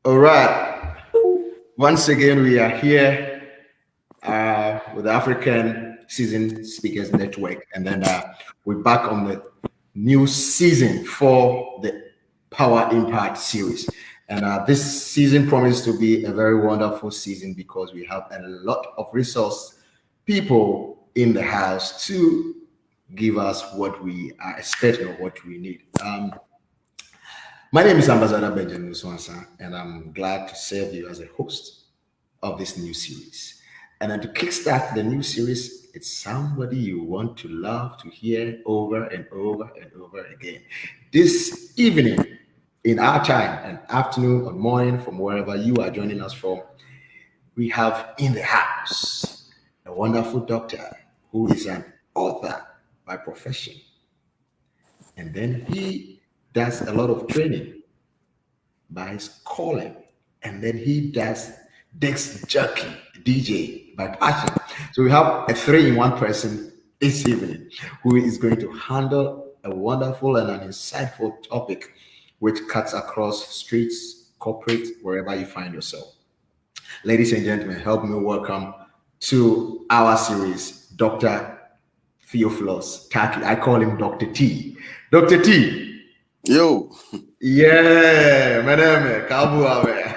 All right. Once again, we are here with the African Season Speakers Network, and then we're back on the new season for the Power Impact series. And this season promises to be a very wonderful season because we have a lot of resource people in the house to give us what we are expecting or what we need. My name is Ambassador Benjamin Swanson, and I'm glad to serve you as a host of this new series. And then to kickstart the new series, it's somebody you want to love to hear over and over and over again. This evening, in our time, an afternoon or morning, from wherever you are joining us from, we have in the house a wonderful doctor who is an author by profession. And then he does a lot of training by his calling. And then he does Dex Jockey, DJ by passion. So we have a three-in-one person this evening who is going to handle a wonderful and an insightful topic which cuts across streets, corporate, wherever you find yourself. Ladies and gentlemen, help me welcome to our series, Dr. Theophilus Tackie. I call him Dr. T. Dr. T. Yo. Yeah, madame, kabu ame.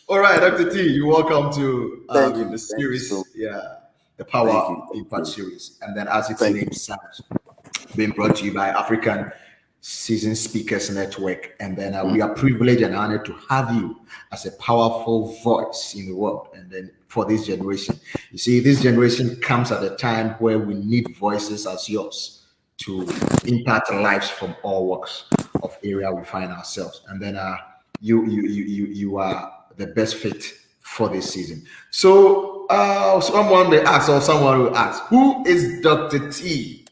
All right, Dr. T, you're welcome to the series, the Power Impact series. And then as its name sounds, being brought to you by African Season Speakers Network. And then we are privileged and honored to have you as a powerful voice in the world. And then for this generation, you see, this generation comes at a time where we need voices as yours to impact lives from all walks of area we find ourselves. And then you are the best fit for this season. So someone may ask, or someone will ask, who is Dr. T?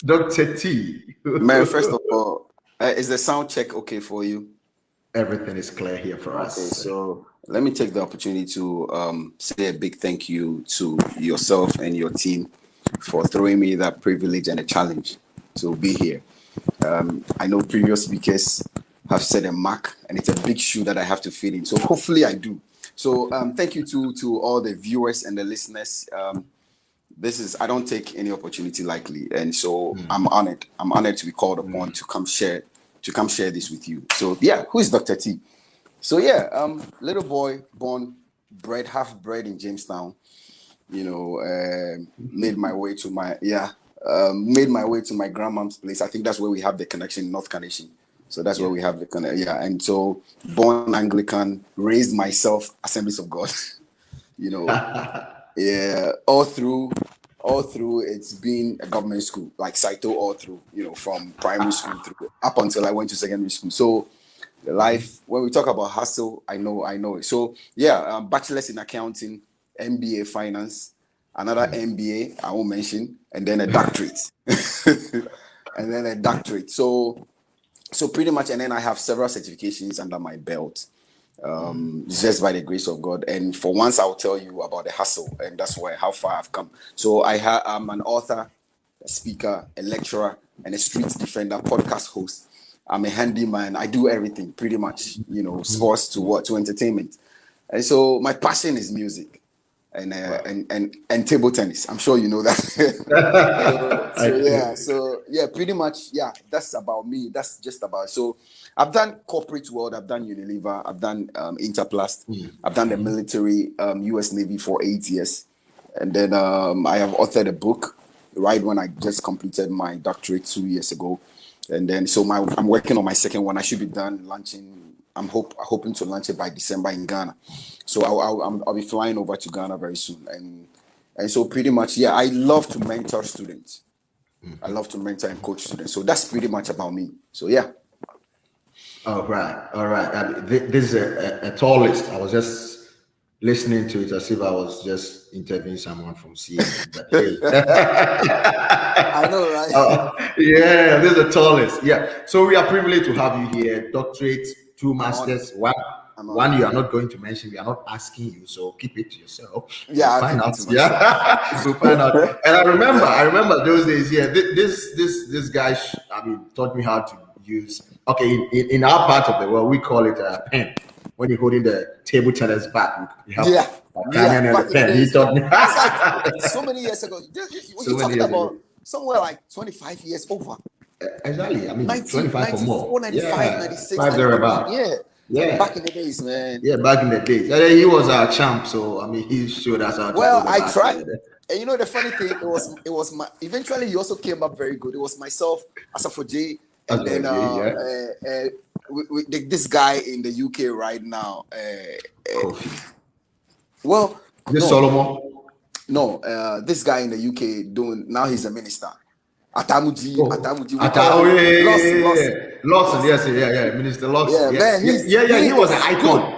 Dr. T. Man, first of all, is the sound check okay for you? Everything is clear here for us. Okay, so let me take the opportunity to say a big thank you to yourself and your team for throwing me that privilege and a challenge to be here. I know previous speakers have set a mark, and it's a big shoe that I have to fit in. So hopefully I do. So thank you to all the viewers and the listeners. I don't take any opportunity lightly, and so I'm honored to be called upon to come share this with you. So yeah, who is Dr. T? So yeah, little boy born half bred in Jamestown, made my way to my grandmom's place. I think that's where we have the connection, North Carnation. So that's where we have the connection. Yeah, and so born Anglican, raised myself Assemblies of God, Yeah, all through it's been a government school, like Saito, all through, from primary school through up until I went to secondary school. So the life, when we talk about hustle, I know it. So yeah, bachelor's in accounting, MBA finance, another MBA I won't mention, and then a doctorate. So pretty much, and then I have several certifications under my belt. Just by the grace of God. And for once, I'll tell you about the hustle, and that's how far I've come. So I'm an author, a speaker, a lecturer, and a street defender, podcast host. I'm a handyman. I do everything pretty much, sports to entertainment. And so my passion is music and table tennis. I'm sure you know that. Pretty much, that's about me. That's just about. So I've done corporate world, I've done Unilever, I've done Interplast, I've done the military, US Navy for 8 years. And then I have authored a book right when I just completed my doctorate 2 years ago. And then I'm working on my second one. I should be done launching. I'm hoping to launch it by December in Ghana. So I'll be flying over to Ghana very soon. And so pretty much, I love to mentor students. I love to mentor and coach students. So that's pretty much about me. So yeah. All right. This is a tall list. I was just listening to it as if I was just interviewing someone from CNN. But hey. I know, right? This is a tall list. Yeah. So we are privileged to have you here. Doctorate, 2 masters. Wow. one you are not going to mention. We are not asking you, so keep it to yourself. Yeah, I'll find keep it out. to myself. Yeah, we'll find out. And I remember those days. Yeah, this guy, taught me how to use. Okay, in our part of the world, we call it a pen. When you're holding the table tennis bat, you have a cannon and a back in the pen. He days. taught me. It's like so many years ago. So You're many talking years about ago. somewhere like 25 years over. Exactly. 25 or 94, more. 95, Yeah, 96, five 97. thereabout. Yeah. Yeah. Back in the days, man. Yeah, back in the days. And then he was our champ, so he showed us how to Well, hold the I bat. tried. And you know the funny thing, it was my eventually he also came up very good. It was myself, Asafo J, That's and then what yeah. this guy in the UK right now. Kofi. Well, This no, Solomon. this guy in the UK doing now he's a minister. Atamuji, we call Oh him yeah. Lawson, yes, yeah. Minister Lawson. Yeah, man, Yeah. He was an icon. Good.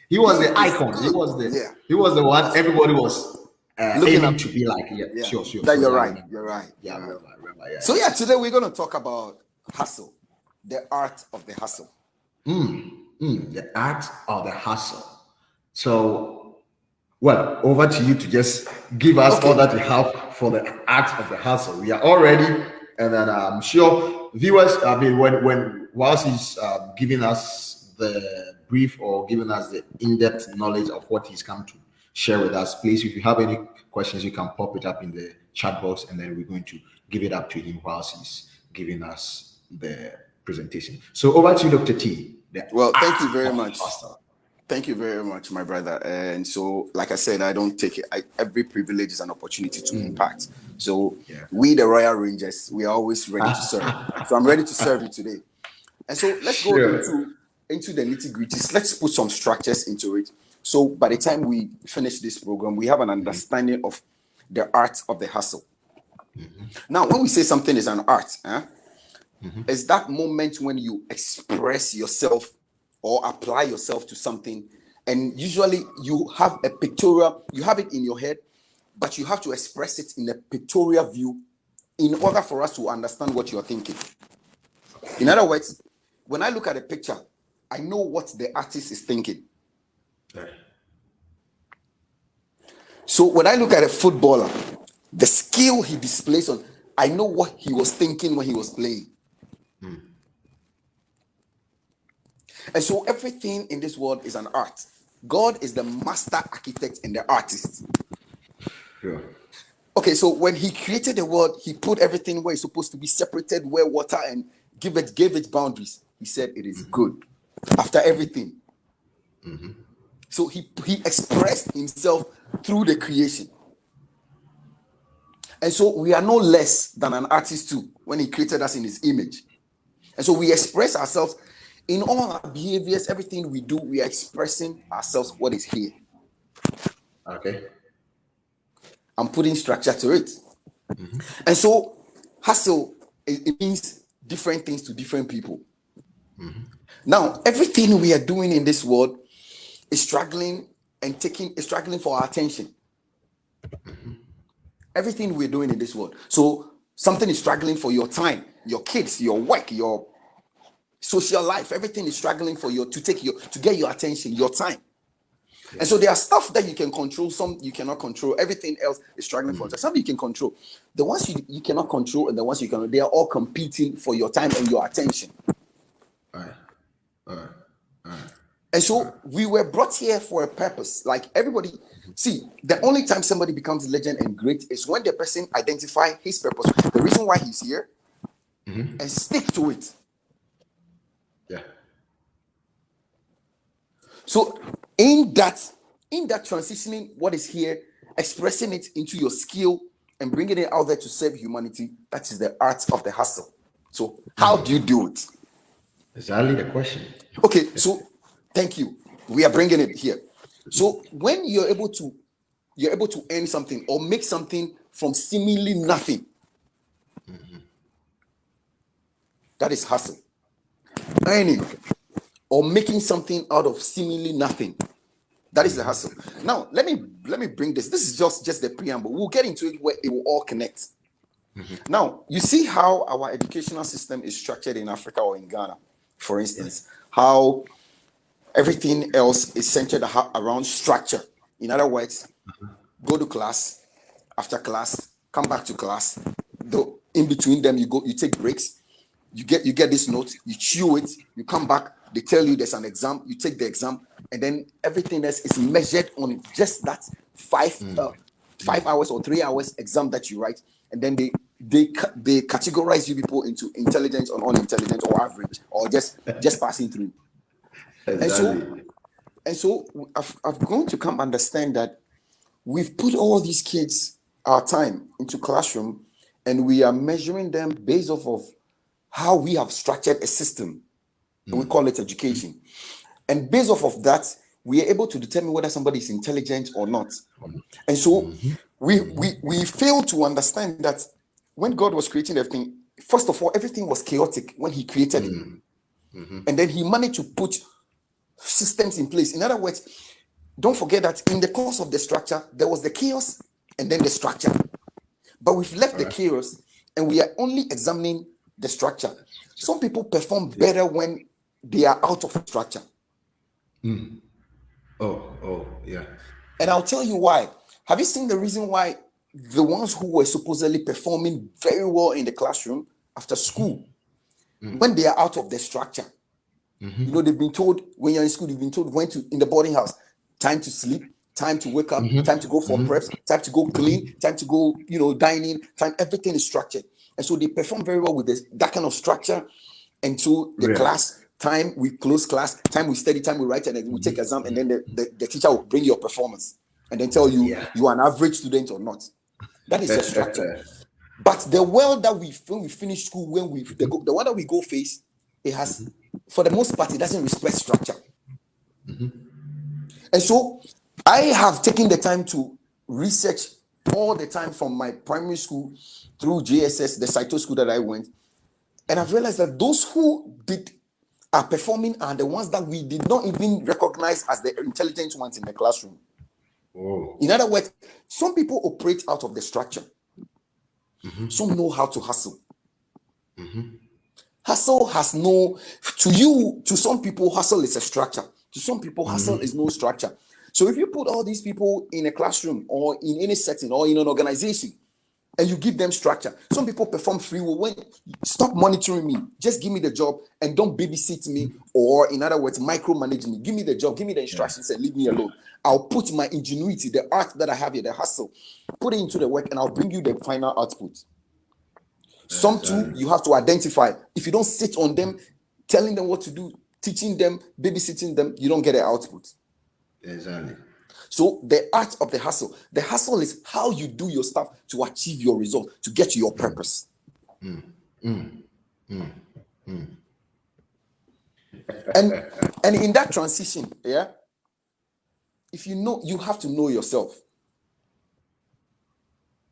He was the Is icon. good. He was the one everybody was Looking aiming up to be like. Yeah, Yeah, sure. that you're I right. remember. You're right. Yeah, I remember. Yeah. So today we're going to talk about hustle, the art of the hustle. The art of the hustle. So, well, over to you to just give us all that you have for the art of the hustle. We are all ready, and then I'm sure viewers. Whilst he's giving us the brief or giving us the in-depth knowledge of what he's come to share with us, please, if you have any questions, you can pop it up in the chat box, and then we're going to give it up to him whilst he's giving us the presentation. So over to you, Dr. T. Well, thank you very much. Thank you very much, my brother. And so, like I said, I don't take it. Every privilege is an opportunity to impact. So we, the Royal Rangers, we are always ready to serve. So I'm ready to serve you today. And so let's go into the nitty-gritties. Let's put some structures into it. So by the time we finish this program, we have an understanding of the art of the hustle. Now, when we say something is an art, it's that moment when you express yourself or apply yourself to something, and usually you have a pictorial, you have it in your head, but you have to express it in a pictorial view in order for us to understand what you're thinking. In other words, when I look at a picture, I know what the artist is thinking. So when I look at a footballer, the skill he displays on, I know what he was thinking when he was playing. And so everything in this world is an art. God is the master architect and the artist. Sure. Okay, so when he created the world, he put everything where it's supposed to be separated, where water and gave it boundaries. He said it is good after everything. So he expressed himself through the creation. And so we are no less than an artist too when he created us in his image. And so we express ourselves in all our behaviors, everything we do, we are expressing ourselves what is here. Okay. I'm putting structure to it. And so hustle, it means different things to different people. Now, everything we are doing in this world is struggling for our attention. Everything we're doing in this world. So something is struggling for your time, your kids, your work, your social life, everything is struggling for you to get your attention, your time. And so there are stuff that you can control, some you cannot control. Everything else is struggling for time. Some you can control. The ones you cannot control and the ones you can, they are all competing for your time and your attention. All right. And so we were brought here for a purpose. Like everybody, see, the only time somebody becomes legend and great is when the person identifies his purpose, the reason why he's here, and stick to it. Yeah. So in that transitioning what is here, expressing it into your skill and bringing it out there to serve humanity, that is the art of the hustle. So how do you do it? Exactly the question. Okay, so thank you. We are bringing it here. So when you're able to earn something or make something from seemingly nothing, that is hustle. Earning or making something out of seemingly nothing, that is the hustle. Now let me bring this. This is just the preamble. We'll get into it where it will all connect. Now you see how our educational system is structured in Africa or in Ghana, for instance. How Everything else is centered around structure. In other words, go to class, after class, come back to class. Though in between them, you take breaks, you get this note, you chew it, you come back, they tell you there's an exam, you take the exam, and then everything else is measured on just that 5 hours or 3 hours exam that you write, and then they categorize you people into intelligent or unintelligent or average or just passing through. Exactly. And so I've grown to come understand that we've put all these kids, our time, into classroom, and we are measuring them based off of how we have structured a system, and we call it education. And based off of that, we are able to determine whether somebody is intelligent or not. And so we fail to understand that when God was creating everything, first of all, everything was chaotic when He created it. And then He managed to put systems in place. In other words, don't forget that in the course of the structure, there was the chaos and then the structure. But we've left the chaos and we are only examining the structure. Some people perform better when they are out of structure. Yeah. And I'll tell you why. Have you seen the reason why the ones who were supposedly performing very well in the classroom after school, when they are out of the structure, they've been told when you're in school, you've been told when to in the boarding house, time to sleep, time to wake up, time to go for preps, time to go clean, time to go, dining, time, everything is structured. And so they perform very well with that kind of structure. And so the class time, we close class, time we study, time we write, and then we take exam, and then the teacher will bring your performance and then tell you you are an average student or not. That is the structure. But the world that when we finish school, when the one that we go face, it has, for the most part, it doesn't respect structure. And so I have taken the time to research all the time from my primary school through JSS, the Saito school that I went. And I've realized that those who are performing are the ones that we did not even recognize as the intelligent ones in the classroom. In other words, some people operate out of the structure. Some know how to hustle. Hustle has to some people, hustle is a structure. To some people, hustle is no structure. So if you put all these people in a classroom or in any setting or in an organization and you give them structure, some people perform free will. When stop monitoring me, just give me the job and don't babysit me, or in other words, micromanage me. Give me the job, give me the instructions, and leave me alone. I'll put my ingenuity, the art that I have here, the hustle, put it into the work, and I'll bring you the final output. Some too, you have to identify. If you don't sit on them, telling them what to do, teaching them, babysitting them, you don't get the output. Exactly. So the art of the hustle is how you do your stuff to achieve your result, to get to your purpose. And in that transition, if you know, you have to know yourself.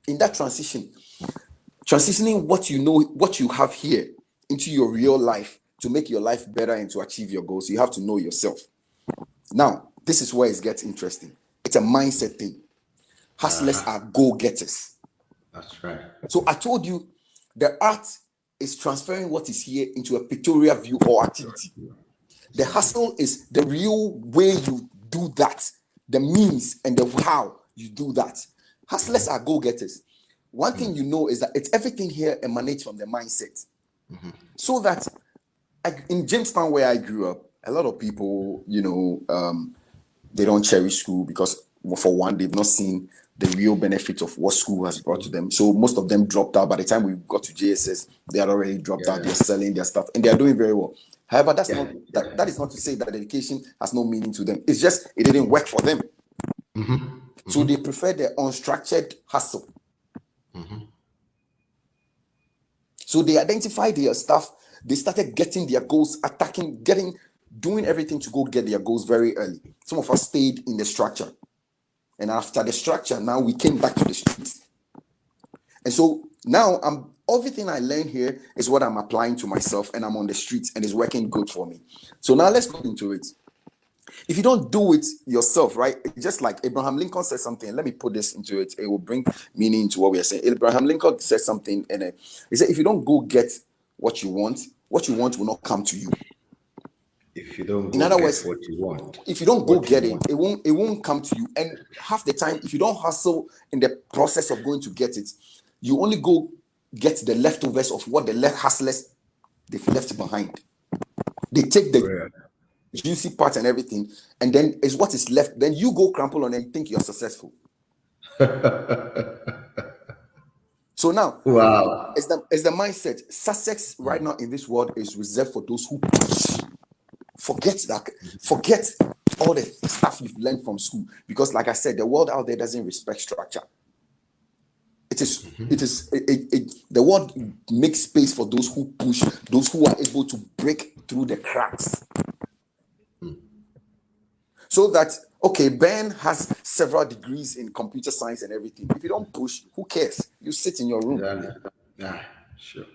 In that transitioning what you know, what you have here into your real life to make your life better and to achieve your goals, you have to know yourself. Now, this is where it gets interesting. It's a mindset thing. Hustlers are go-getters. That's right. So I told you the art is transferring what is here into a pictorial view or activity. The hustle is the real way you do that, the means and the how you do that. Hustlers are go-getters. One thing you know is that it's everything here emanates from the mindset. So that in Jamestown, where I grew up, a lot of people, they don't cherish school because, for one, they've not seen the real benefit of what school has brought to them. So most of them dropped out. By the time we got to JSS, they had already dropped out. They're selling their stuff and they are doing very well. However, that is not to say that education has no meaning to them. It's just it didn't work for them. So they prefer the unstructured hustle. So they identified their stuff. They started getting their goals, doing everything to go get their goals very early. Some of us stayed in the structure. And after the structure, now we came back to the streets. And so now everything I learned here is what I'm applying to myself, and I'm on the streets and it's working good for me. So now let's go into it. If you don't do it yourself, right? Just like Abraham Lincoln said something, let me put this into it. It will bring meaning to what we are saying. Abraham Lincoln said something, and he said, if you don't go get what you want will not come to you. If you don't In go other get words, what you want, if you don't go what you get it, want. it won't come to you. And half the time, if you don't hustle in the process of going to get it, you only go get the leftovers of what the hustlers they've left behind. They take the Real. juicy part and everything, and then is what is left. Then you go crumple on and think you're successful. So now, Wow. as the mindset, success right now in this world is reserved for those who push. Forget that. Forget all the stuff you've learned from school, because, like I said, the world out there doesn't respect structure. The world makes space for those who push, those who are able to break through the cracks. So that, okay, Ben has several degrees in computer science and everything. If you don't push, who cares? You sit in your room. Exactly. Yeah, sure.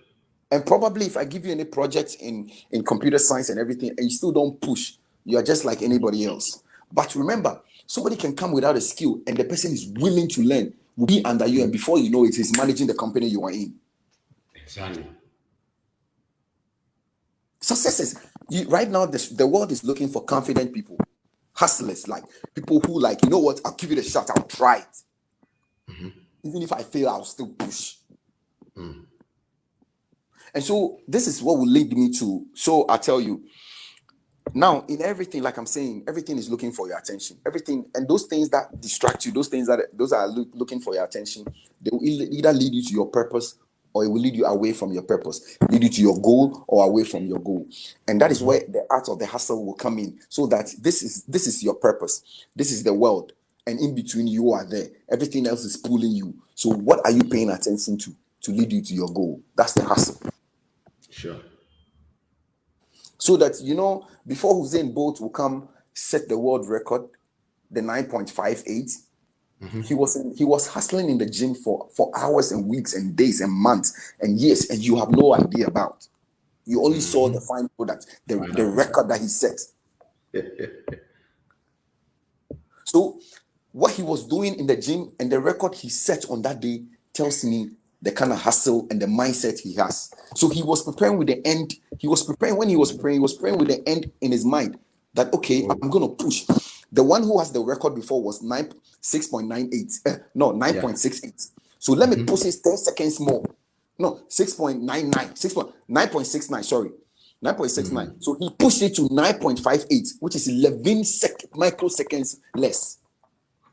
And probably if I give you any project in computer science and everything, and you still don't push, you are just like anybody else. But remember, somebody can come without a skill, and the person is willing to learn, will be under you, and before you know it, he's managing the company you are in. Exactly. Success is right now. The world is looking for confident people, hustlers, like people who, like, you know what? I'll give it a shot. I'll try it. Even if I fail, I'll still push. And so this is what will lead me to. So I tell you, now in everything, like I'm saying, everything is looking for your attention. Everything, and those things that distract you, those are looking for your attention, they will either lead you to your purpose, or it will lead you away from your purpose, lead you to your goal or away from your goal. And that is where the art of the hustle will come in. So that this is your purpose. This is the world. And in between, you are there. Everything else is pulling you. So what are you paying attention to lead you to your goal? That's the hustle. Sure. So that, before Usain Bolt will come set the world record, the 9.58, he was hustling in the gym for hours and weeks and days and months and years, and you have no idea about. You only saw the final product, the Final record that he set. So what he was doing in the gym and the record he set on that day tells me the kind of hustle and the mindset he has. So he was preparing with the end. He was preparing when he was praying with the end in his mind, that, okay, Oh, I'm gonna push. The one who has the record before was 6.98. No, yeah. 9.68. So let me push it 10 seconds more. No, 6.99, 9.69, sorry. 9.69. So he pushed it to 9.58, which is 11 microseconds less.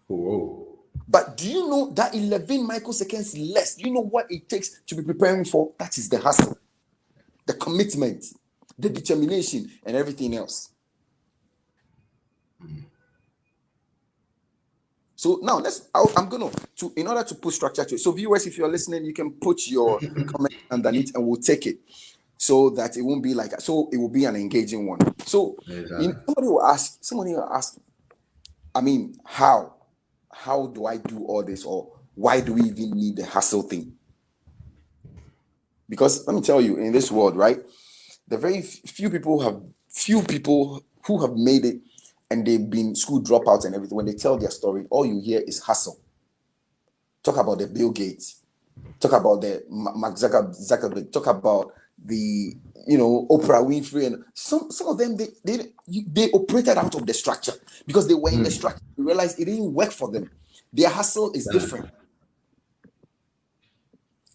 Oh, But do you know that 11 microseconds less? Do you know what it takes to be preparing for? That is the hustle, the commitment, the determination, and everything else. So now I'm gonna in order to put structure to it. So viewers, if you're listening, you can put your comment underneath, and we'll take it, so that it won't be like, so it will be an engaging one. So exactly. somebody will ask, I mean, how do I do all this, or why do we even need the hustle thing? Because let me tell you, in this world, right, the very few people who have made it, and they've been school dropouts and everything. When they tell their story, all you hear is hustle. Talk about the Bill Gates, talk about the Mark Zuckerberg, talk about the Oprah Winfrey, and some of them, they operated out of the structure because they were in the structure. They realized it didn't work for them. Their hustle is different.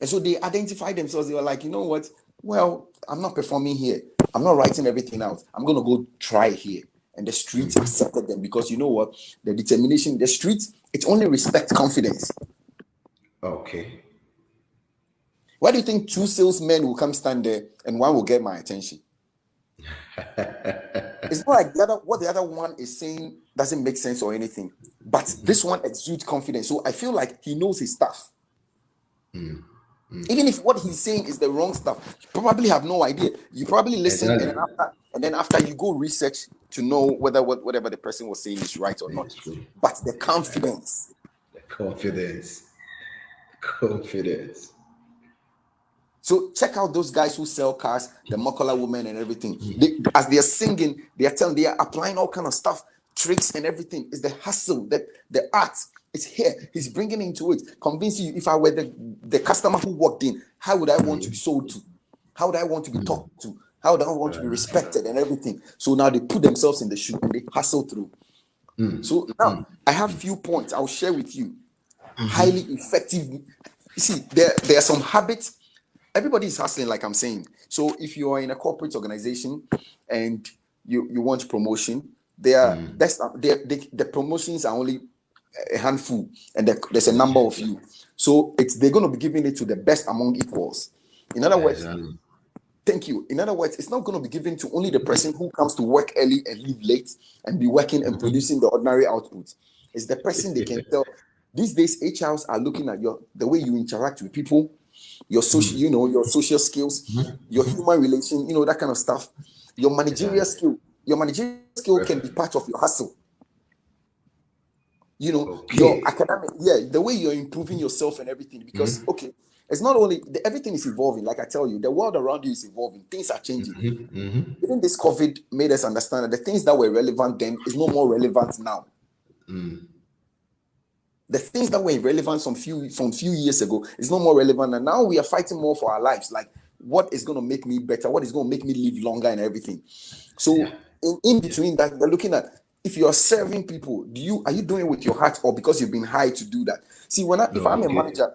And so they identified themselves. They were like, you know what? Well, I'm not performing here. I'm not writing everything out. I'm going to go try here. And the streets accepted them, because you know what? The determination, the streets, it only respects confidence. Okay. Why do you think two salesmen will come stand there and one will get my attention? It's not like what the other one is saying doesn't make sense or anything. But this one exudes confidence. So I feel like he knows his stuff. Even if what he's saying is the wrong stuff, you probably have no idea. You probably listen, Exactly. and then after you go research to know whether whatever the person was saying is right or not. It's true. But the confidence. The confidence. Confidence. So check out those guys who sell cars, the Mokola woman and everything. As they are singing, they are applying all kind of stuff, tricks and everything. It's the hustle, the art. It's here. He's bringing into it, convincing you. If I were the customer who walked in, how would I want to be sold to? How would I want to be talked to? How they want to be respected and everything. So now they put themselves in the shoe and they hustle through. So now I have few points I'll share with you. Highly effective. You see, there are some habits. Everybody is hustling, like I'm saying. So if you are in a corporate organization and you want promotion, the promotions are only a handful, and there's a number of you. So they're going to be giving it to the best among equals. In other words, Exactly. thank you. In other words, it's not going to be given to only the person who comes to work early and leave late and be working and producing the ordinary output. It's the person they can tell. These days, HRs are looking at the way you interact with people, your social, your social skills, your human relation, that kind of stuff. Your managerial Exactly. skill, your managerial skill can be Perfect. part of your hustle. Your Okay. academic, the way you're improving yourself and everything. Because okay, it's not only everything is evolving. Like I tell you, the world around you is evolving. Things are changing. Even this COVID made us understand that the things that were relevant then is no more relevant now. The things that were relevant from few years ago is no more relevant, and now we are fighting more for our lives. Like, what is going to make me better? What is going to make me live longer and everything? Yeah. So in Yeah. between that, we're looking at, if you are serving people, are you doing it with your heart, or because you've been hired to do that? See, if I'm a Okay. manager,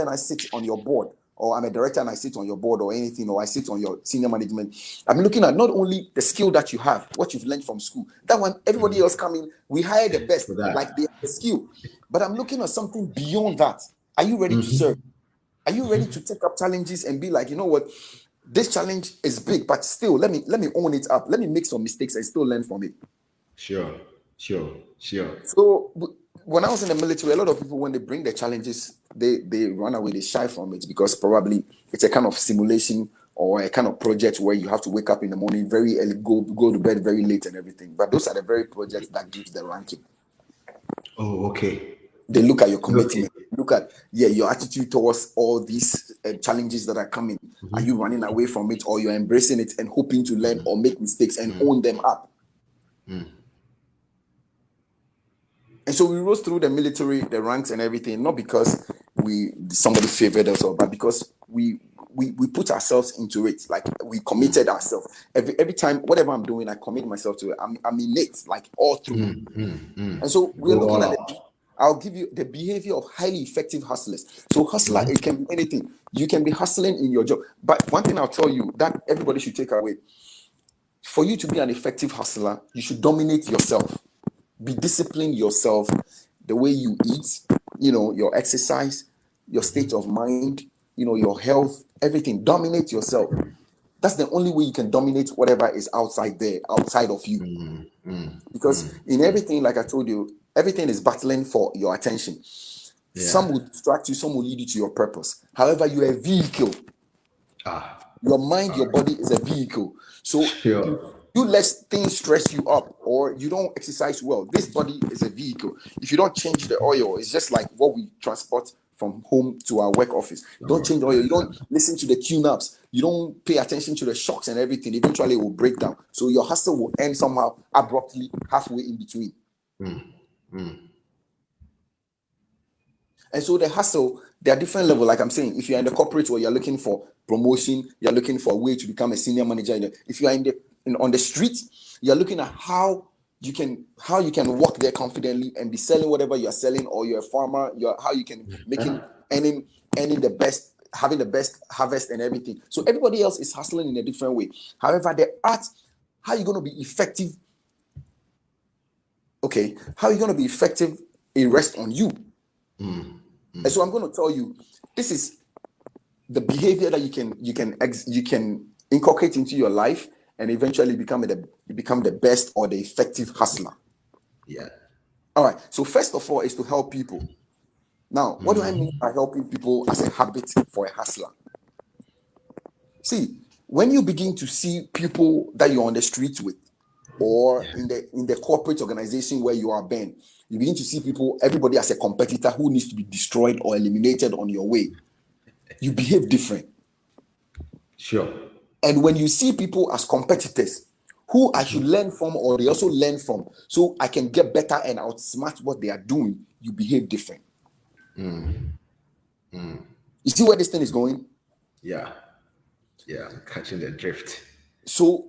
and I sit on your board, or I'm a director and I sit on your board or anything, or I sit on your senior management, I'm looking at not only the skill that you have, what you've learned from school. That one, everybody else coming, we hire the best, For that. like they have the skill. But I'm looking at something beyond that. Are you ready to serve? Are you ready to take up challenges and be like, you know what? This challenge is big, but still, let me own it up. Let me make some mistakes and still learn from it. Sure. Sure. Sure. So when I was in the military, a lot of people, when they bring the challenges, they run away, they shy from it, because probably it's a kind of simulation or a kind of project where you have to wake up in the morning very early, go to bed very late and everything. But those are the very projects that gives the ranking. Oh, okay. They look at your Okay. commitment, look at your attitude towards all these challenges that are coming. Are you running away from it, or you're embracing it and hoping to learn or make mistakes and own them up? And so we rose through the military, the ranks and everything, not because somebody favored us, or but because we put ourselves into it. Like, we committed ourselves. Every time, whatever I'm doing, I commit myself to it. I'm in it, like, all through. And so we're Go looking all at out. I'll give you the behavior of highly effective hustlers. So hustler, it can be anything. You can be hustling in your job. But one thing I'll tell you that everybody should take away: for you to be an effective hustler, you should dominate yourself. Be disciplined yourself, the way you eat, your exercise, your state of mind, your health, everything. Dominate yourself. That's the only way you can dominate whatever is outside of you. Because in everything, like I told you, everything is battling for your attention. Yeah. Some will distract you, some will lead you to your purpose. However, you're a vehicle. Ah. Your mind, your body is a vehicle. So Sure. you let things stress you up, or you don't exercise well. This body is a vehicle. If you don't change the oil, it's just like what we transport from home to our work office. You don't change the oil, you don't listen to the tune-ups, you don't pay attention to the shocks and everything. Eventually it will break down. So your hustle will end somehow abruptly, halfway in between. And so the hustle, there are different levels. Like I'm saying, if you're in the corporate where you're looking for promotion, you're looking for a way to become a senior manager. If you are on the street, you're looking at how you can walk there confidently and be selling whatever you're selling, or you're a farmer, how you can earning the best, having the best harvest and everything. So everybody else is hustling in a different way. However, the art, how you going to be effective? Okay, how you going to be effective? It rests on you. And so I'm going to tell you, this is the behavior that you can inculcate into your life, and eventually become the best or the effective hustler. Yeah. All right. So first of all is to help people. Now, what do I mean by helping people as a habit for a hustler? See, when you begin to see people that you're on the street with, or in the corporate organization where you are been, you begin to see everybody as a competitor who needs to be destroyed or eliminated on your way. You behave different. Sure. And when you see people as competitors who I should learn from, or they also learn from, so I can get better and outsmart what they are doing, you behave different. You see where this thing is going? Yeah. Yeah. I'm catching the drift. So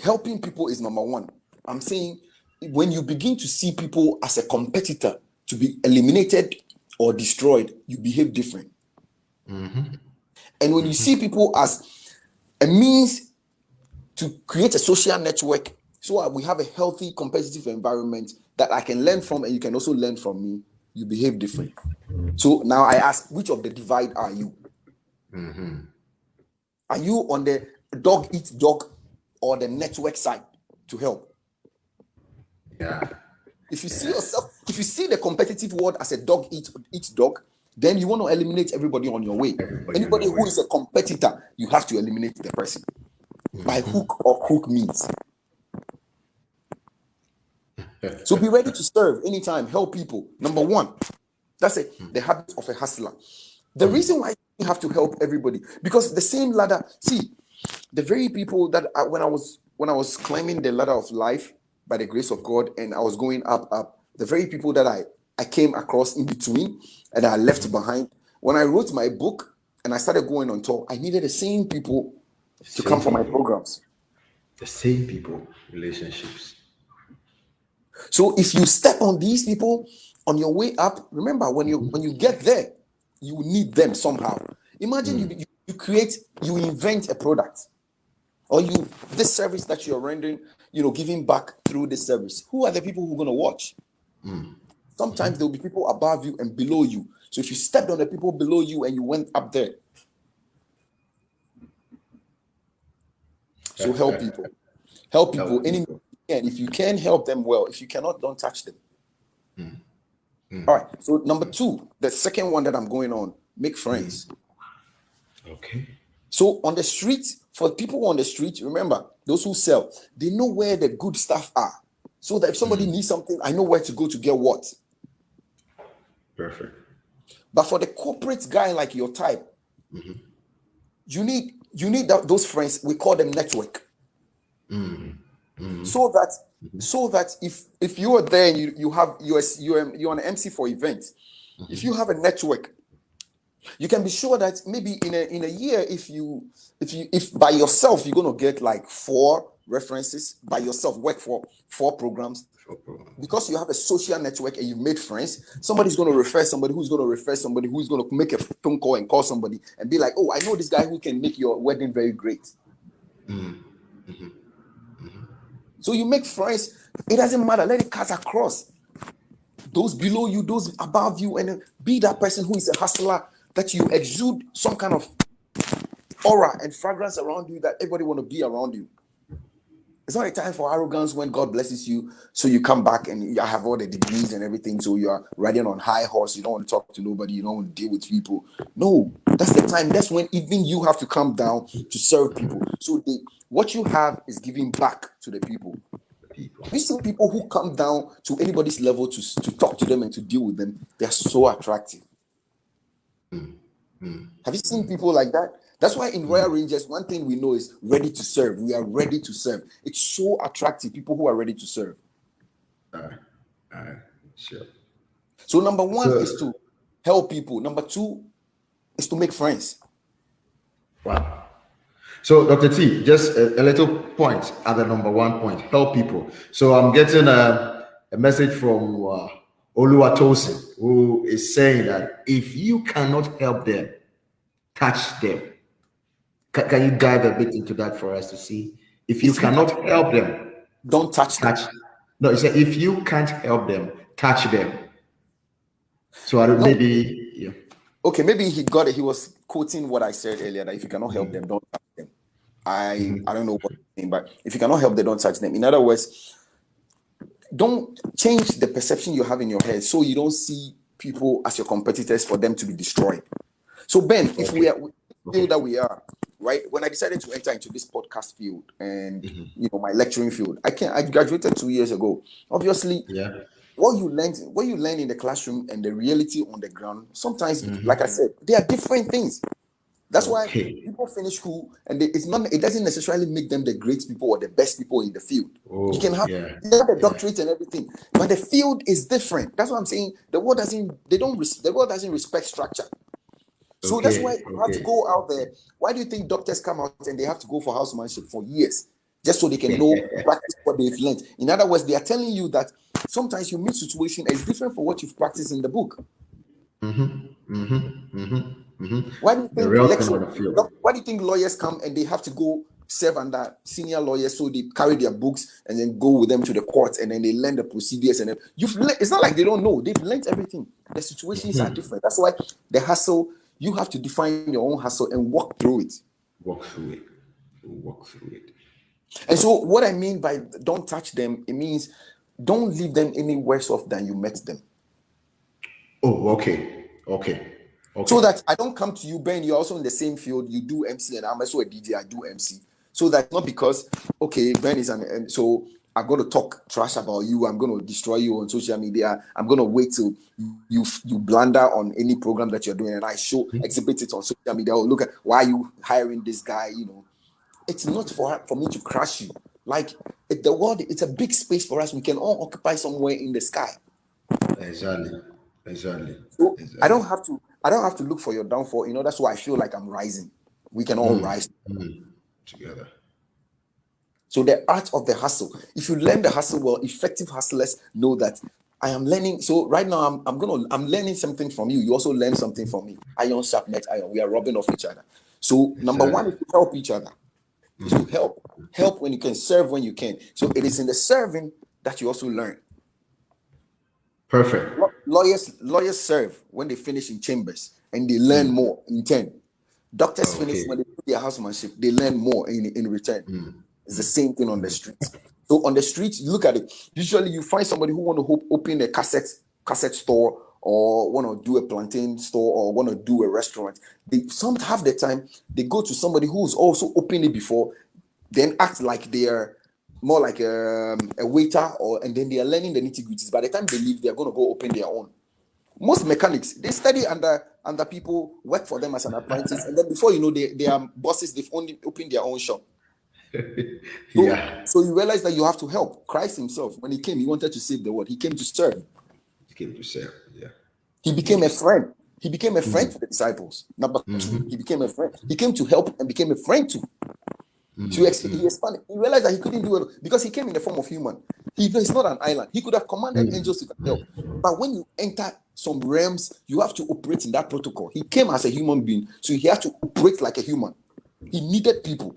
helping people is number one. I'm saying when you begin to see people as a competitor to be eliminated or destroyed, you behave different. And when you see people as a means to create a social network, so we have a healthy competitive environment that I can learn from and you can also learn from me, you behave different. So now I ask, which of the divide are you? Are you on the dog eat dog or the network side to help? Yeah. If you see yourself, if you see the competitive world as a dog eat dog, then you want to eliminate everybody on your way. Everybody on Anybody your who way. is a competitor, you have to eliminate the person by hook or crook means. So be ready to serve anytime, help people. Number one, that's it, the habit of a hustler. The reason why you have to help everybody, because the same ladder, see, the very people that when I was climbing the ladder of life by the grace of God, and I was going up, the very people that I came across in between and I left behind. When I wrote my book and I started going on tour, I needed the same people to come Same for my people. programs. The same people. Relationships. So if you step on these people on your way up, remember when you get there, you need them somehow. Imagine you create, you invent a product, or you this service that you're rendering, giving back through this service. Who are the people who are going to watch? Sometimes there will be people above you and below you. So if you stepped on the people below you and you went up there, so help people. Help people. Help Any people. and if you can help them well, if you cannot, don't touch them. All right. So number two, the second one that I'm going on, make friends. Okay. So on the street, for people on the street, remember those who sell, they know where the good stuff are. So that if somebody needs something, I know where to go to get what. Perfect. But for the corporate guy like your type, you need those friends. We call them network. So that if you are there and you have you're an MC for events, if you have a network, you can be sure that maybe in a year, if by yourself you're going to get like 4 references by yourself, work for 4 programs, because you have a social network and you made friends. Somebody's going to refer somebody who's going to refer somebody who's going to make a phone call and call somebody and be like, oh, I know this guy who can make your wedding very great. So you make friends. It doesn't matter, let it cut across those below you, those above you, and then be that person who is a hustler, that you exude some kind of aura and fragrance around you that everybody want to be around you. It's not a time for arrogance when God blesses you. So you come back and you have all the degrees and everything. So you are riding on high horse. You don't want to talk to nobody. You don't want to deal with people. No, that's the time. That's when even you have to come down to serve people. So what you have is giving back to the people. People. Have you seen people who come down to anybody's level to talk to them and to deal with them? They're so attractive. Have you seen people like that? That's why in Royal Rangers, one thing we know is ready to serve. We are ready to serve. It's so attractive, people who are ready to serve. Sure. So number one So, is to help people. Number two is to make friends. wow. So, Dr. T, just a little point at the number one point, help people. So, I'm getting a message from Oluwatosin, who is saying that if you cannot help them, touch them. Can you dive a bit into that for us to see? If you If you cannot can, help them, don't touch them. touch. No, he said if you can't help them, touch them. So, I don't, No, maybe, yeah. okay, maybe he got it. He was quoting what I said earlier, that if you cannot help them, don't touch them. I don't know what he's saying, but if you cannot help them, don't touch them. In other words, don't change the perception you have in your head so you don't see people as your competitors for them to be destroyed. So Ben, if we Okay. are feel that we are right, when I decided to enter into this podcast field and my lecturing field, I graduated 2 years ago. Obviously, Yeah. what you learn in the classroom and the reality on the ground, sometimes, like I said, they are different things. That's why Okay. people finish school and it doesn't necessarily make them the great people or the best people in the field. You can Oh, have yeah. you have a Yeah. doctorate and everything, but the field is different. That's what I'm saying. The world doesn't respect structure. So that's why Okay. you have to Okay. go out there. Why do you think doctors come out and they have to go for housemanship for years? just so they can know, practice what they've learned. In other words, they are telling you that sometimes you meet situation is different from what you've practiced in the book. Why do you The think real thing on lecturers, the field. why do you think lawyers come and they have to go serve under senior lawyers, so they carry their books and then go with them to the court and then they learn the procedures, and then it's not like they don't know, they've learned everything. The situations are different. That's why the hustle, you have to define your own hustle and walk through it. Walk through it. Walk through it. And so what I mean by don't touch them, it means don't leave them any worse off than you met them. Oh, okay. Okay. So Okay. that I don't come to you, Ben, you're also in the same field, you do MC, and I'm also a DJ, I do MC. So that's not because, okay, Ben is so I'm going to talk trash about you, I'm going to destroy you on social media, I'm going to wait till you blunder on any program that you're doing and I exhibit it on social media. Oh, look at why are you hiring this guy, It's not for me to crush you. Like the world, it's a big space for us. We can all occupy somewhere in the sky. Exactly. Exactly. So Exactly. I don't have to look for your downfall. That's why I feel like I'm rising. We can all rise. Together. So the art of the hustle. If you learn the hustle well, effective hustlers know that I am learning. So right now I'm learning something from you. You also learn something from me. Iron sharpens iron. We are rubbing off each other. So number one Exactly. is to help each other. Is to help when you can, serve when you can. So it is in the serving that you also learn. Perfect. Lawyers serve when they finish in chambers and they learn more in turn. Doctors finish when Okay. they do their housemanship, they learn more in return. It's the same thing on the streets. So on the streets, you look at it. Usually, you find somebody who want to open a cassette store, or want to do a plantain store, or want to do a restaurant. They some have the time. They go to somebody who's also opened it before, then act like they are more like a waiter, and then they are learning the nitty gritties. By the time they leave, they are going to go open their own. Most mechanics, they study under people, work for them as an apprentice, and then before you know, they are bosses. They've only opened their own shop. So, Yeah. so you realize that you have to help. Christ himself, when he came, he wanted to save the world. He came to serve. He came to serve. Yeah. He He came became to a serve. friend. He became a friend to the disciples. Number two, he became a friend. He came to help and became a friend too. So he expanded. He realized that he couldn't do it because he came in the form of human. He's not an island. He could have commanded angels to come help. But when you enter some realms, you have to operate in that protocol. He came as a human being, so he had to operate like a human. He needed people.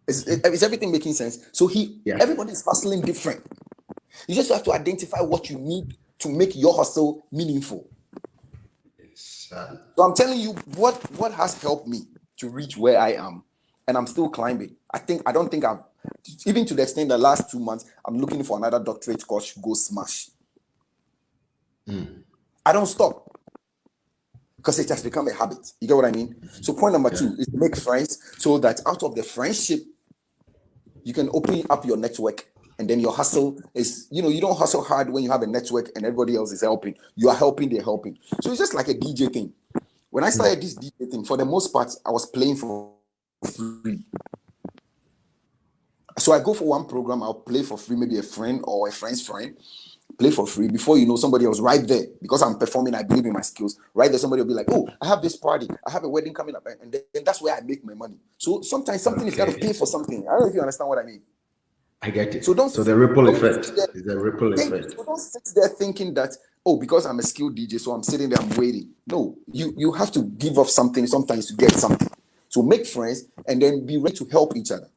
Is everything making sense? So Yeah. everybody is hustling different. You just have to identify what you need to make your hustle meaningful. Exactly. So I'm telling you what has helped me to reach where I am, and I'm still climbing. I don't think I've, even to the extent the last 2 months, I'm looking for another doctorate course to go smash. I don't stop because it has become a habit. You get what I mean? So point number Yeah. 2 is to make friends, so that out of the friendship, you can open up your network. And then your hustle is, you don't hustle hard when you have a network and everybody else is helping. You are helping, they're helping. So it's just like a DJ thing. When I started this DJ thing, for the most part, I was playing for free. So I go for one program, I'll play for free, maybe a friend or a friend's friend, play for free. Before you know, somebody else right there, because I'm performing, I believe in my skills. Right there, somebody will be like, "Oh, I have this party, I have a wedding coming up," and then that's where I make my money. So sometimes something is got to pay Okay. for something. I don't know if you understand what I mean. I get So it. So the ripple effect is the ripple effect. don't sit there thinking that, oh, because I'm a skilled DJ, so I'm sitting there, I'm waiting. No, you have to give up something sometimes to get something. So make friends and then be ready to help each other.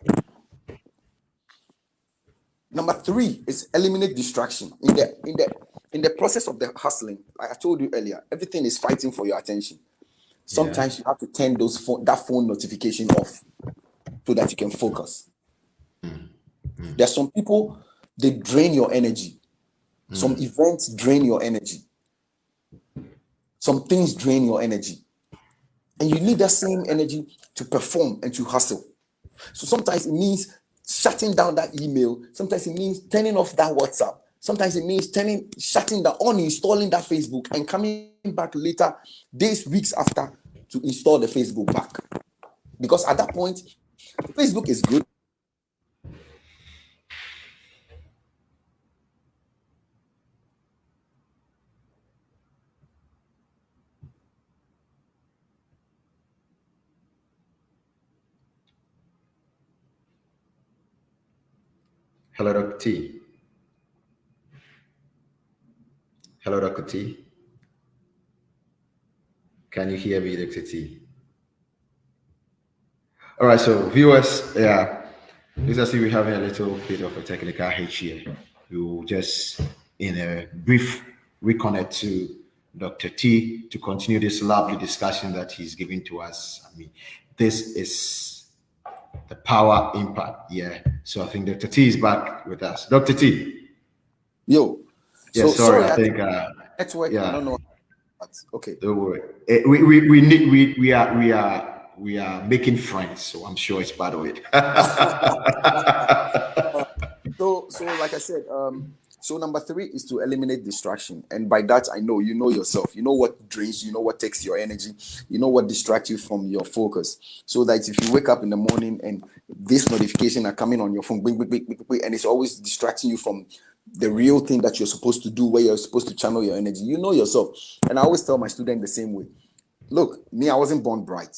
Number 3 is eliminate distraction. In the process of the hustling, like I told you earlier, everything is fighting for your attention. Yeah. Sometimes you have to turn that phone notification off so that you can focus. There's some people, they drain your energy. Some events drain your energy. Some things drain your energy. And you need that same energy to perform and to hustle. So sometimes it means shutting down that email. Sometimes it means turning off that WhatsApp. Sometimes it means shutting down, uninstalling that Facebook and coming back later, days, weeks after, to install the Facebook back. Because at that point, Facebook is good. Hello, Dr. T. Hello, Dr. T. Can you hear me, Dr. T? All right, so viewers, yeah, it's as if we're having a little bit of a technical hitch here. We will just, in a brief, reconnect to Dr. T to continue this lovely discussion that he's giving to us. I mean, this is the power impact. Yeah. So I think Dr. T is back with us. Dr. T. Yo, Yeah, so sorry. sorry, I I think think, network. I don't yeah, know. Okay. don't worry. We need, we are making friends. So I'm sure it's part of it. So like I said, so number three is to eliminate distraction, and by that I know you know yourself. You know what drains you. You know what takes your energy. You know what distracts you from your focus. So that if you wake up in the morning and this notification are coming on your phone, bing, bing, bing, bing, bing, and it's always distracting you from the real thing that you're supposed to do, where you're supposed to channel your energy. You know yourself, and I always tell my student the same way. Look, me, I wasn't born bright,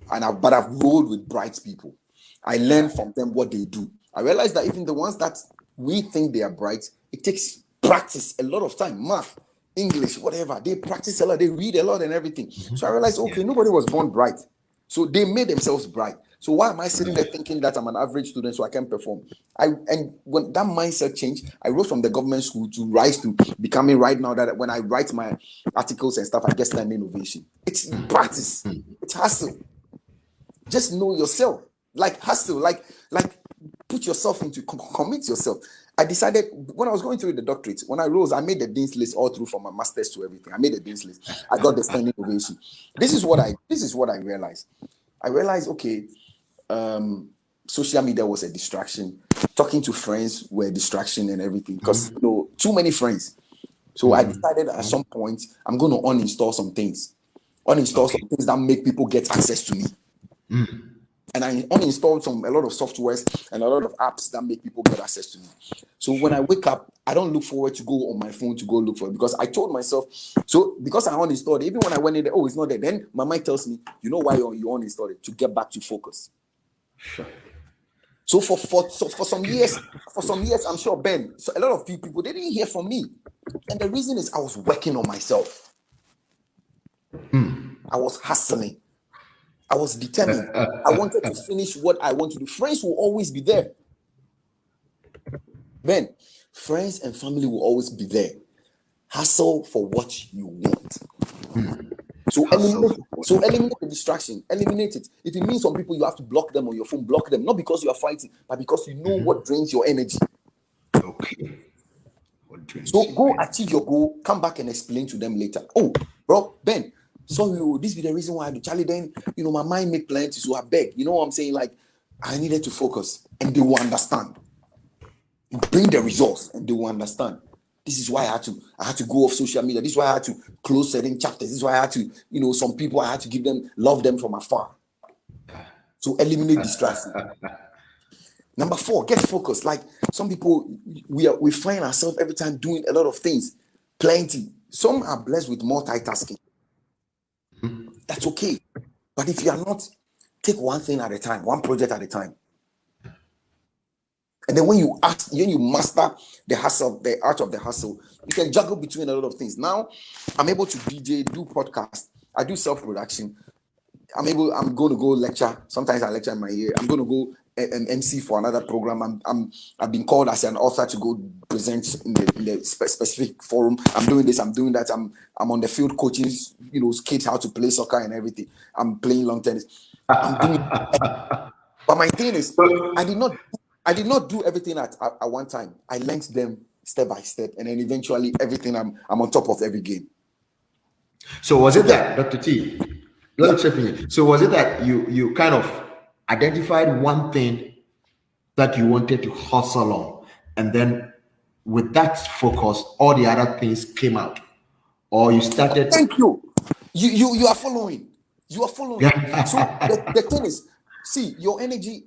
but I've rolled with bright people. I learn from them what they do. I realize that even the ones that we think they are bright, it takes practice, a lot of time, math, English, whatever. They practice a lot, they read a lot and everything. So I realized, okay, nobody was born bright. So they made themselves bright. So why am I sitting there thinking that I'm an average student so I can perform? And when that mindset changed, I rose from the government school to rise to becoming right now that when I write my articles and stuff, I get standing ovation. It's practice, it's hustle. Just know yourself, like hustle, like put yourself into commit yourself. I decided when I was going through the doctorate, when I rose, I made the dean's list all through from my master's to everything. I made the dean's list. I got the standing ovation. This is what I realized. I realized, okay, social media was a distraction. Talking to friends were a distraction and everything because too many friends. So I decided at some point I'm going to uninstall some things, uninstall Okay. some things that make people get access to me. And I uninstalled a lot of softwares and a lot of apps that make people get access to me. So when I wake up, I don't look forward to go on my phone to go look for it because I told myself, so because I uninstalled it, even when I went in there, oh, it's not there. Then my mind tells me, you know why you uninstalled it? To get back to focus. Sure. So for some years, I'm sure Ben, so a lot of people they didn't hear from me. And the reason is I was working on myself. I was hustling. I was determined. I wanted to finish what I want to do. Friends will always be there. Ben, friends and family will always be there. Hustle for what you want. So Hustle eliminate, for what? so eliminate the distraction. Eliminate it. If it means some people you have to block them on your phone, block them. Not because you are fighting, but because you know what drains your energy. Okay. What So drains your go energy? achieve your goal. Come back and explain to them later. Oh, bro, Ben, sorry, this be the reason why I do. Charlie, then my mind make plenty. So I beg. You know what I'm saying? Like I needed to focus, and they will understand. Bring the results and they will understand. This is why I had to go off social media. This is why I had to close certain chapters. This is why I had to, some people I had to love them from afar. So eliminate distraction. Number four, get focused. Like some people, we find ourselves every time doing a lot of things, plenty. Some are blessed with multitasking. That's okay. But if you are not, take one thing at a time, one project at a time. And then when you master the hustle, the art of the hustle, you can juggle between a lot of things. Now, I'm able to DJ, do podcast, I do self-production. I'm going to go lecture. Sometimes I lecture in my ear. I'm going to go and MC for another program. I've been called as an author to go present in the specific forum. I'm doing this. I'm doing that. I'm on the field coaching, kids how to play soccer and everything. I'm playing long tennis. I'm doing. But my thing is, I did not do everything at one time. I learned them step by step, and then eventually everything I'm on top of every game. So was So it yeah, that, Dr. T? Let yeah. me chip in. So was it that you kind of identified one thing that you wanted to hustle on, and then with that focus, all the other things came out, or you started? Thank you. You are following. You are following. So the thing is, see, your energy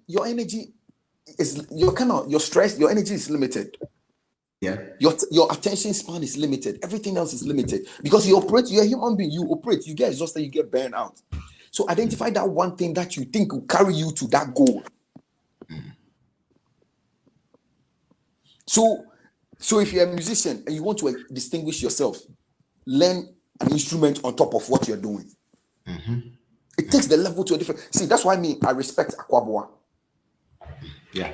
is your stress, your energy is limited. Yeah. Your attention span is limited. Everything else is limited because you're a human being. You operate, you get exhausted, you get burned out. So identify that one thing that you think will carry you to that goal. So if you're a musician and you want to distinguish yourself, learn an instrument on top of what you're doing. It takes the level to a different. See, that's why I respect Akwaboah. Yeah.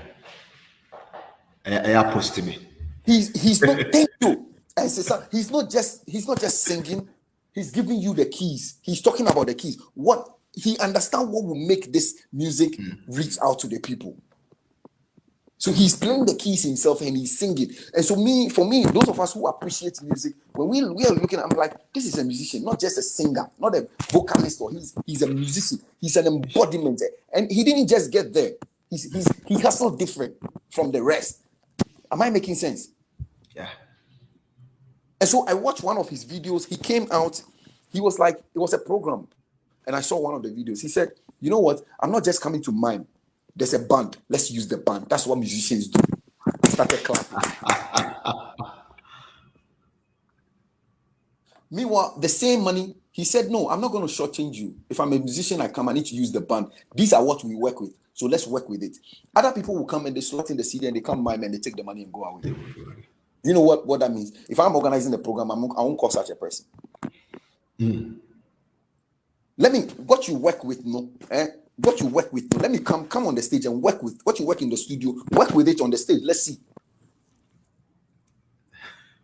I post to me. He's not. Thank you. He's not just singing. He's giving you the keys. He's talking about the keys. What he understands what will make this music reach out to the people. So he's playing the keys himself and he's singing. And so for me, those of us who appreciate music, when we are looking, I'm like, this is a musician, not just a singer, not a vocalist, or he's a musician. He's an embodiment. And he didn't just get there. He hustled different from the rest. Am I making sense? Yeah. And so I watched one of his videos. He came out. He was like, it was a program. And I saw one of the videos. He said, you know what? I'm not just coming to mime. There's a band. Let's use the band. That's what musicians do. I started clapping. Meanwhile, the same money, he said, no, I'm not going to shortchange you. If I'm a musician, I need to use the band. These are what we work with. So let's work with it. Other people will come and they slot in the CD and they come mime and they take the money and go away. You know what that means? If I'm organizing the program, I won't call such a person. What you work with, what you work with, let me come on the stage and work with what you work in the studio, work with it on the stage. Let's see.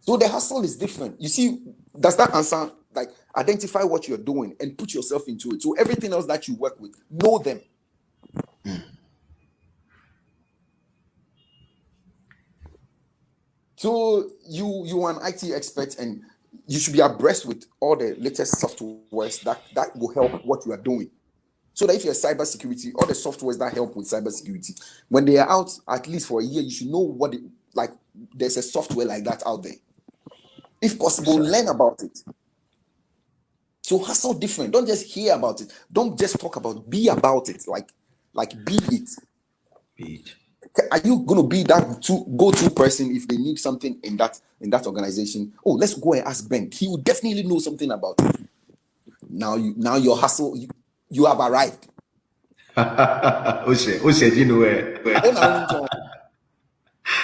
So the hustle is different. You see, does that answer? Like, identify what you're doing and put yourself into it. So everything else that you work with, know them. So you are an IT expert and you should be abreast with all the latest softwares that will help what you are doing. So that if you're cybersecurity, all the softwares that help with cybersecurity, when they are out, at least for a year, you should know there's a software like that out there. If possible, learn about it. So hustle different. Don't just hear about it. Don't just talk about it. Be about it. Like be it. Be it. Are you going to be that go-to person if they need something in that organization? Oh, let's go and ask Ben. He will definitely know something about it. Now your hustle, you have arrived. You know where?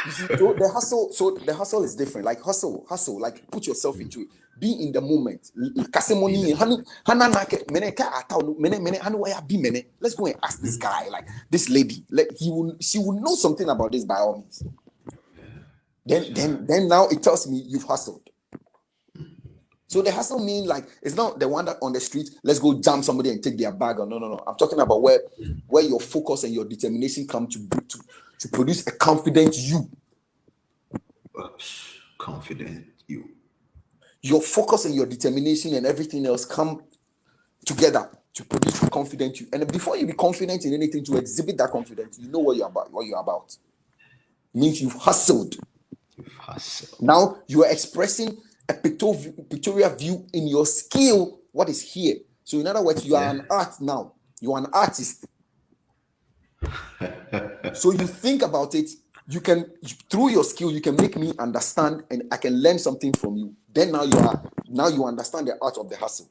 You see, so the hustle is different. Like hustle, like put yourself into it. Be in the moment. Let's go and ask this guy, like this lady. She will know something about this by all means. Then now it tells me you've hustled. So the hustle means like it's not the one that on the street, let's go jam somebody and take their bag. Or no. I'm talking about where your focus and your determination come to produce a confident you. Confident you. Your focus and your determination and everything else come together to produce a confident you. And before you be confident in anything, to exhibit that confidence, you know what you're about. It means you've hustled. Now you are expressing a pictorial view in your skill, what is here. So in other words, you are an art now. You are an artist. So you think about it, you can, through your skill, you can make me understand and I can learn something from you. Then now you understand the art of the hustle.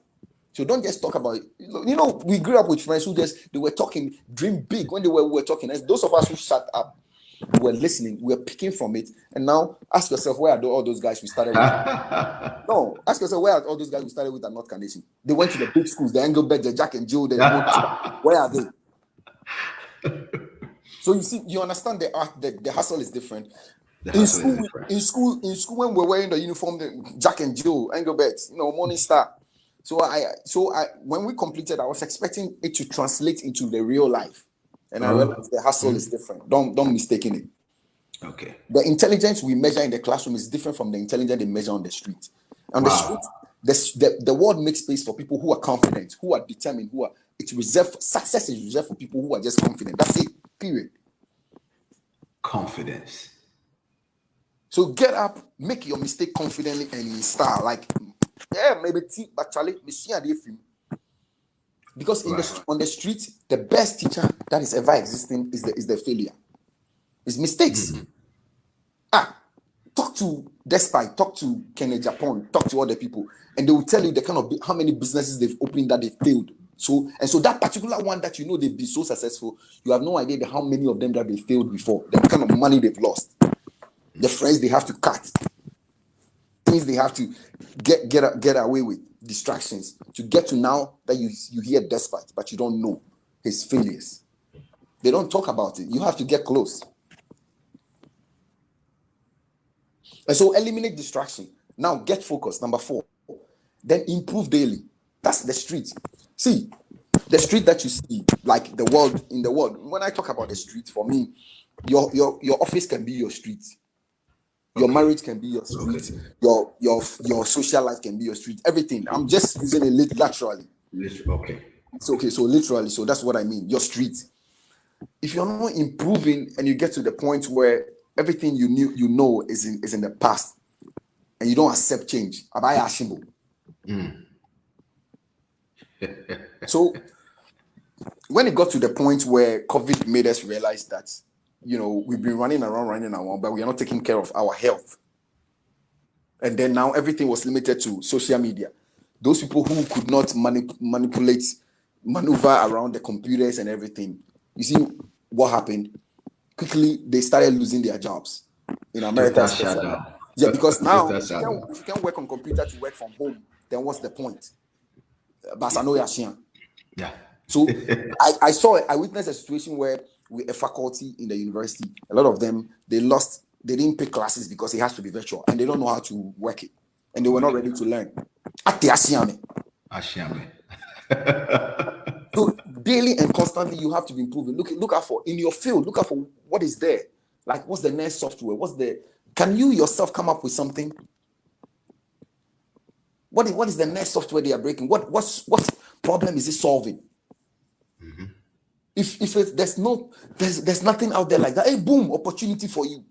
So don't just talk about it. You know, we grew up with friends who they were talking, dream big when we were talking. As those of us who shut up, we were listening, we were picking from it. And now ask yourself, where are all those guys we started with? No, ask yourself, where are all those guys we started with at North Carnation? They went to the big schools, the Engelbert, the Jack and Jill, where are they? So you see, you understand the art, the hustle is different. In school, when we're wearing the uniform, the Jack and Jill, Engelbert, Morning Star. So when we completed, I was expecting it to translate into the real life. And I realized the hustle is different. Don't mistake it. Okay. The intelligence we measure in the classroom is different from the intelligence they measure on the street. On the street, the world makes space for people who are confident, who are determined, success is reserved for people who are just confident. That's it. Period. Confidence. So get up, make your mistake confidently, and in style. Like, maybe but Charlie, because on the street, the best teacher that is ever existing is the failure. It's mistakes. Talk to Despite, talk to Kenneth Japan, talk to other people, and they will tell you the kind of how many businesses they've opened that they failed. So that particular one that they've been so successful, you have no idea how many of them that they failed before, the kind of money they've lost. The friends they have to cut. Things they have to get away with. Distractions. To get to now that you hear despite, but you don't know his failures. They don't talk about it. You have to get close. And so eliminate distraction. Now get focused. Number 4. Then improve daily. That's the street. See, the street that you see, like in the world. When I talk about the street, for me, your office can be your street. Your marriage can be your street. Your social life can be your street. Everything. I'm just using it literally. Okay. So literally. So that's what I mean. Your street. If you're not improving and you get to the point where everything you know is in the past, and you don't accept change, abaya ashimbo. So when it got to the point where COVID made us realize that, we've been running around, but we are not taking care of our health. And then now everything was limited to social media. Those people who could not maneuver around the computers and everything, you see what happened? Quickly, they started losing their jobs. In America, especially. Yeah, because now if you can work on computer to work from home, then what's the point? Yeah. So I witnessed a situation where with a faculty in the university, a lot of them, they didn't pick classes because it has to be virtual and they don't know how to work it. And they were not ready to learn. So daily and constantly you have to be improving. Look out for in your field, look out for what is there. Like what's the next software? Can you yourself come up with something? What is the next software they are breaking? What problem is it solving? Mm-hmm. If there's nothing out there like that, hey, boom, opportunity for you.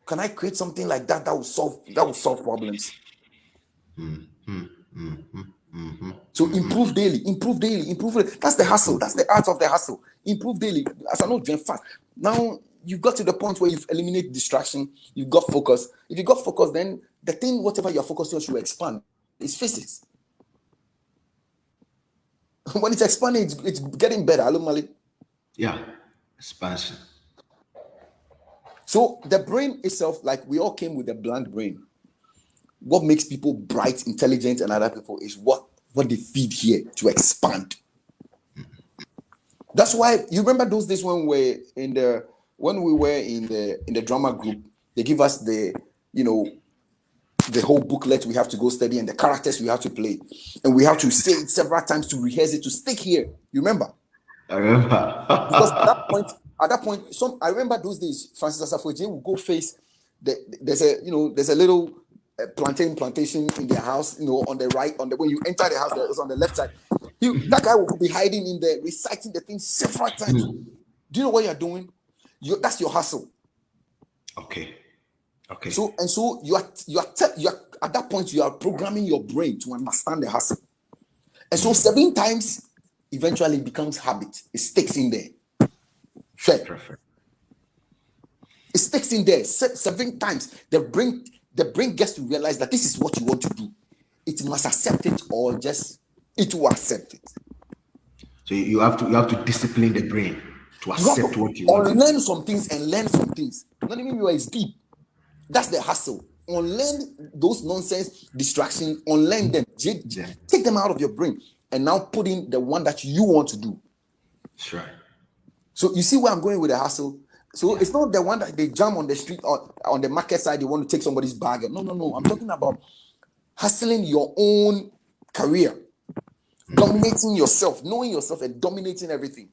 Can I create something like that will solve problems? Mm-hmm. Mm-hmm. Mm-hmm. So improve daily. That's the hustle. That's the art of the hustle. Improve daily. As I know, fast. Now you got to the point where you've eliminated distraction. You've got focus. If you got focus, then the thing, whatever you're focused on, should expand. It's physics. When it's expanding, it's getting better. Hello, Mali. Yeah, expansion. So the brain itself, like we all came with a blank brain. What makes people bright, intelligent, and other people is what they feed here to expand. That's why you remember those days when we were in the drama group. They give us the whole booklet we have to go study and the characters we have to play, and we have to say it several times to rehearse it to stick here. You remember? I remember. Because at that point, I remember those days. Francis Asafoje will go face there's a little plantation in their house, on the right, when you enter the house, it's on the left side. That guy will be hiding in there, reciting the thing several times. Do you know what you're doing? That's your hustle. Okay. So you are at that point you are programming your brain to understand the hustle. And so 7 times eventually it becomes habit. It sticks in there. Sure. Perfect. It sticks in there 7 times. The brain gets to realize that this is what you want to do. It must accept it or just it will accept it. So you have to discipline the brain to accept what you want. Unlearn some things and learn some things. Not even you are deep. That's the hustle. Unlearn those nonsense distractions. Unlearn them. Take them out of your brain and now put in the one that you want to do. Sure. So you see where I'm going with the hustle. So it's not the one that they jump on the street or on the market side. They want to take somebody's bag. No. I'm talking about hustling your own career, dominating yourself, knowing yourself, and dominating everything.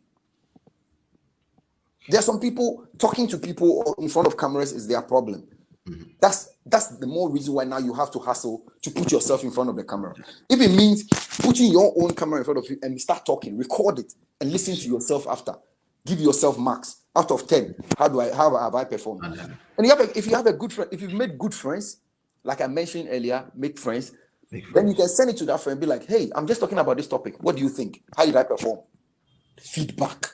There are some people talking to people in front of cameras is their problem. Mm-hmm. That's the more reason why now you have to hustle to put yourself in front of the camera. If it means putting your own camera in front of you and start talking, record it and listen to yourself after. Give yourself marks out of 10. How have I performed? And if you have a good friend, if you've made good friends, like I mentioned earlier, make friends. Then you can send it to that friend and be like, hey, I'm just talking about this topic. What do you think? How did I perform? Feedback.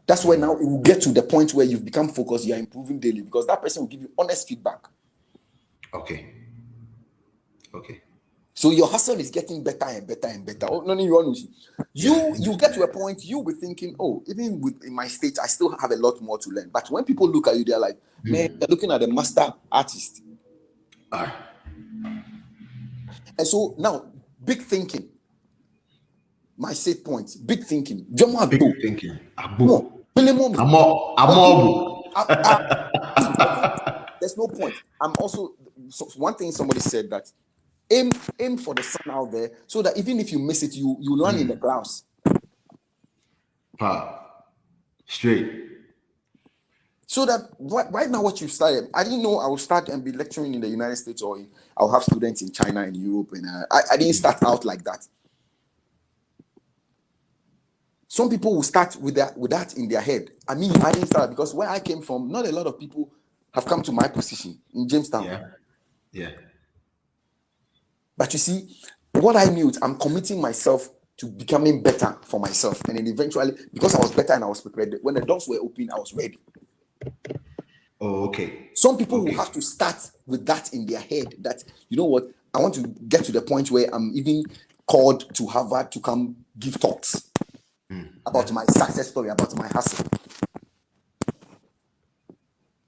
That's where now it will get to the point where you've become focused, you're improving daily, because that person will give you honest feedback. Okay. So your hustle is getting better and better and better. Oh, no, you get to a point you'll be thinking, oh, even in my state, I still have a lot more to learn. But when people look at you, they're like, man, they're looking at a master artist. And so now, big thinking. My set point, big thinking. Big thinking. No, minimum. There's no point. I'm also one thing somebody said that aim for the sun out there so that even if you miss it, you land in the clouds. Straight. So that right now, what you've started, I didn't know I would start and be lecturing in the United States, or I'll have students in China and Europe, and I didn't start out like that. Some people will start with that in their head. I mean, I didn't start because where I came from, not a lot of people have come to my position in Jamestown. Yeah. But you see, what I knew is I'm committing myself to becoming better for myself. And then eventually, because I was better and I was prepared, when the doors were open, I was ready. Oh, okay. Some people will have to start with that in their head that, you know what, I want to get to the point where I'm even called to Harvard to come give talks about my success story, about my hustle.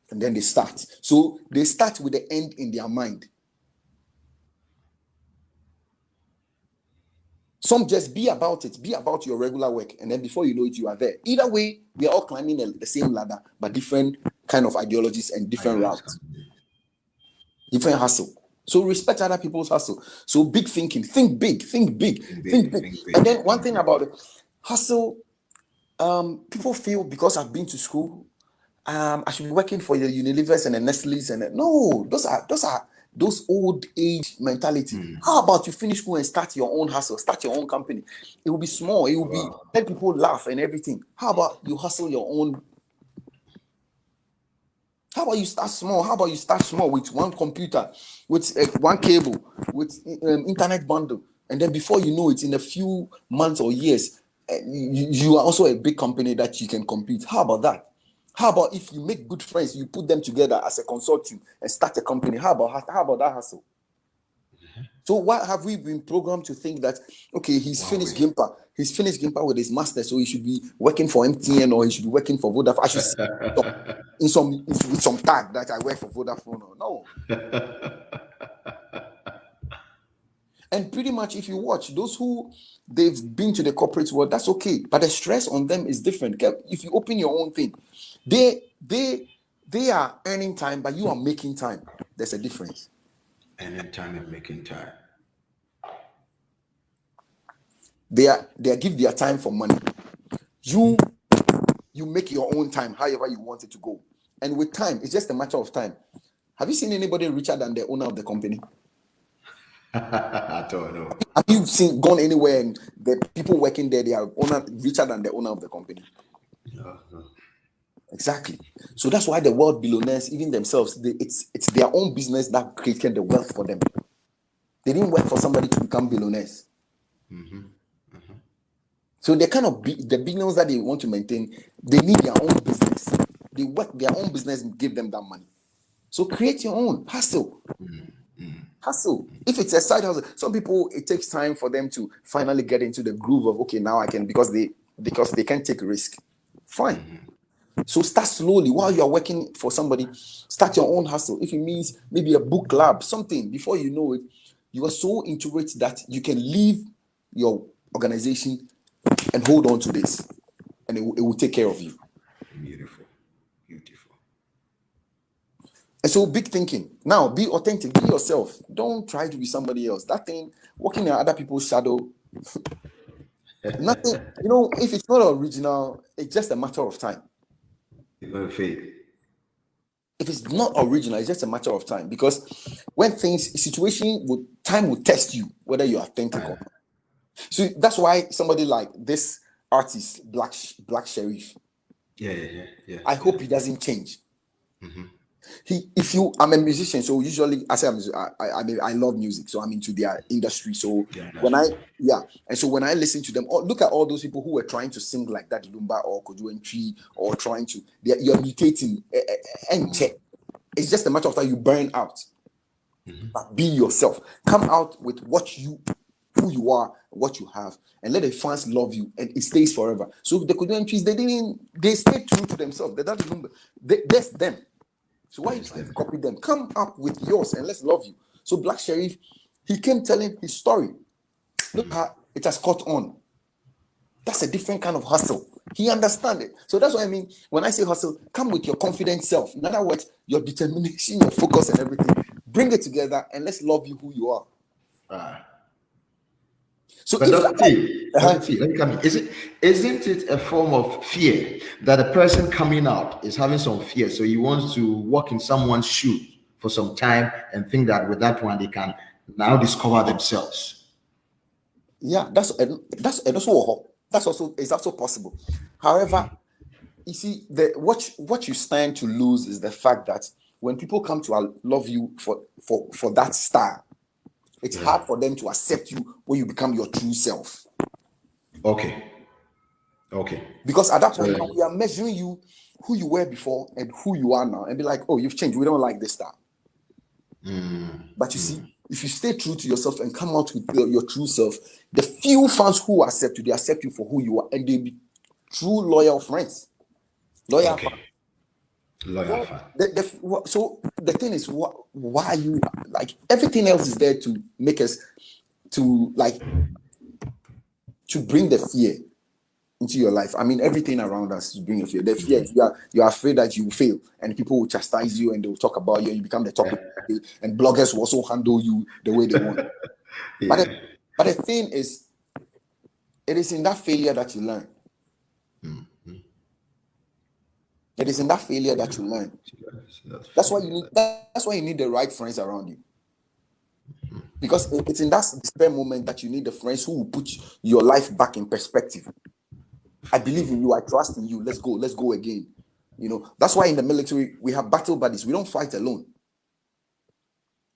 And then they start. So they start with the end in their mind. Some just be about it, be about your regular work, and then before you know it, you are there. Either way, we are all climbing the same ladder, but different kind of ideologies and different routes, different hustle. So respect other people's hustle. So big thinking, think big. And then one thing about it, hustle, people feel because I've been to school, I should be working for the Unilevers and the Nestle's, and no, those old age mentality. How about you finish school and start your own hustle, start your own company? It will be small, it will be let people laugh and everything. How about you hustle your own? How about you start small? How about you start small with one computer, with one cable, with internet bundle, and then before you know it, in a few months or years, you are also a big company that you can compete. How about that? How about if you make good friends, you put them together as a consortium and start a company? How about that hustle? So why have we been programmed to think that, okay, he's finished Gimpa with his master, so he should be working for MTN or he should be working for Vodafone? I should see with some tag that I work for Vodafone or no. And pretty much, if you watch those who they've been to the corporate world, that's okay. But the stress on them is different. If you open your own thing, they are earning time, but you are making time. There's a difference. Earning time and making time. They give their time for money. You make your own time however you want it to go. And with time, it's just a matter of time. Have you seen anybody richer than the owner of the company? I don't know. Have you gone anywhere and the people working there, they are richer than the owner of the company? No. Exactly. So that's why the world billionaires, even themselves, it's their own business that created the wealth for them. They didn't work for somebody to become billionaires. So the kind of the billions that they want to maintain, they need their own business. They work their own business and give them that money. So create your own hustle. Hustle. If it's a side hustle, some people, it takes time for them to finally get into the groove of, okay, now I can, because they can't take risk. Fine. So start slowly while you are working for somebody. Start your own hustle. If it means maybe a book club, something, before you know it, you are so into it that you can leave your organization and hold on to this, and it will take care of you. Beautiful. And so big thinking. Now, be authentic, be yourself. Don't try to be somebody else. That thing, walking in other people's shadow, nothing, if it's not original, it's just a matter of time. You're going to fade. If it's not original, it's just a matter of time. Because when time will test you whether you're authentic or not. So that's why somebody like this artist, Black Sheriff. Yeah. I hope he doesn't change. I'm a musician, so usually I say I love music, so I'm into their industry. So when I listen to them, look at all those people who were trying to sing like that Lumba or Kojuentri, or trying to, you're mutating and check. It's just a matter of time you burn out. But be yourself. Come out with who you are, what you have, and let the fans love you, and it stays forever. So the Korean they stay true to themselves. That's them. So why are you trying to copy them? Come up with yours and let's love you. So Black Sheriff, he came telling his story. Look how it has caught on. That's a different kind of hustle. He understands it. So that's what I mean. When I say hustle, come with your confident self. In other words, your determination, your focus, and everything. Bring it together and let's love you who you are. So But if Dr. T, let me come in. Isn't it a form of fear that a person coming out is having some fear? So he wants to walk in someone's shoe for some time and think that with that one they can now discover themselves. yeah, that's also is also possible. However, you see, what you stand to lose is the fact that when people come to love you for that style, it's hard for them to accept you when you become your true self. Okay. Because at that So point now we are measuring you who you were before and who you are now, and be like, oh, you've changed. We don't like this style. But you see, if you stay true to yourself and come out with your true self, the few fans who accept you, they accept you for who you are, and they be true loyal friends. Loyal fans. loyal fan. So the thing is, why you like everything else is there to make us to bring the fear into your life. I mean, everything around us is bringing fear. The fear you are afraid that you will fail, and people will chastise you, and they will talk about you, and you become the topic, and bloggers will also handle you the way they want. But the thing is, it is in that failure that you learn. It is in that failure that you learn. That's why you need the right friends around you. Because it's in that despair moment that you need the friends who will put your life back in perspective. I believe in you. I trust in you. Let's go again. That's why in the military we have battle buddies. We don't fight alone.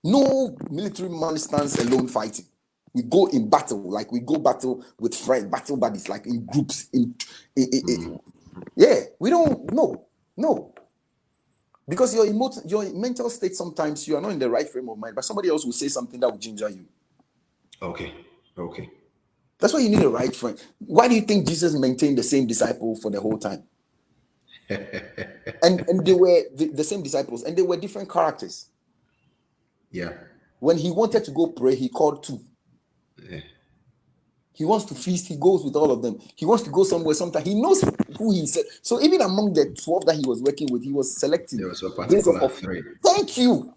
No military man stands alone fighting. We go in battle, like we go battle with friends, battle buddies, like in groups. Yeah, we don't. No. Because your mental state, sometimes you are not in the right frame of mind, but somebody else will say something that will ginger you. Okay. That's why you need a right friend. Why do you think Jesus maintained the same disciple for the whole time? and they were the same disciples, and they were different characters. Yeah. When he wanted to go pray, he called two. Yeah. He wants to feast, he goes with all of them. He wants to go somewhere sometime. He knows who he said. So even among the 12 that he was working with, he was selecting. There was a particular three. Thank you.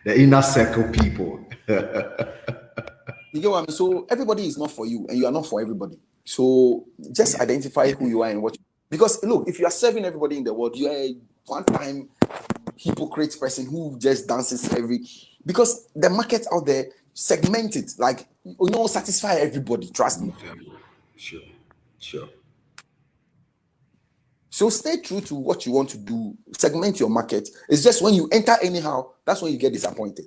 The inner circle people. You get what I mean? So everybody is not for you, and you are not for everybody. So just identify who you are and what. Because look, if you are serving everybody in the world, you are a one-time hypocrite person who just dances because the market out there segmented, like satisfy everybody. Trust me. Sure. So stay true to what you want to do. Segment your market. It's just when you enter anyhow, that's when you get disappointed.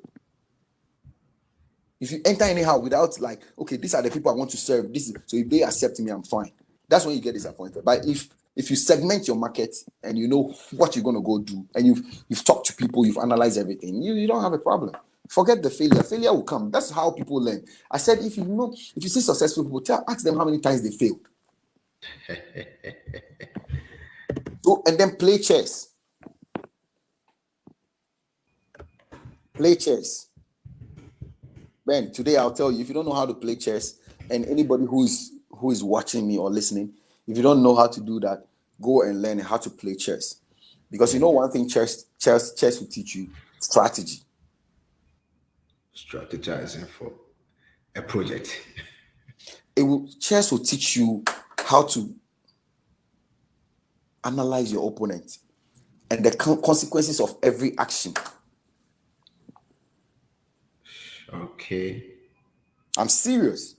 If you enter anyhow without okay, these are the people I want to serve. So if they accept me, I'm fine. That's when you get disappointed. But if you segment your market and you know what you're gonna go do, and you've talked to people, you've analyzed everything, you don't have a problem. Forget the failure. Failure will come. That's how people learn. I said, if you see successful people, ask them how many times they failed. So, and then play chess. Play chess. Ben, today I'll tell you, if you don't know how to play chess, and anybody who is watching me or listening, if you don't know how to do that, go and learn how to play chess. Because one thing chess will teach you: strategy. Strategizing for a project. Chess will teach you how to analyze your opponent and the consequences of every action. Okay. I'm serious.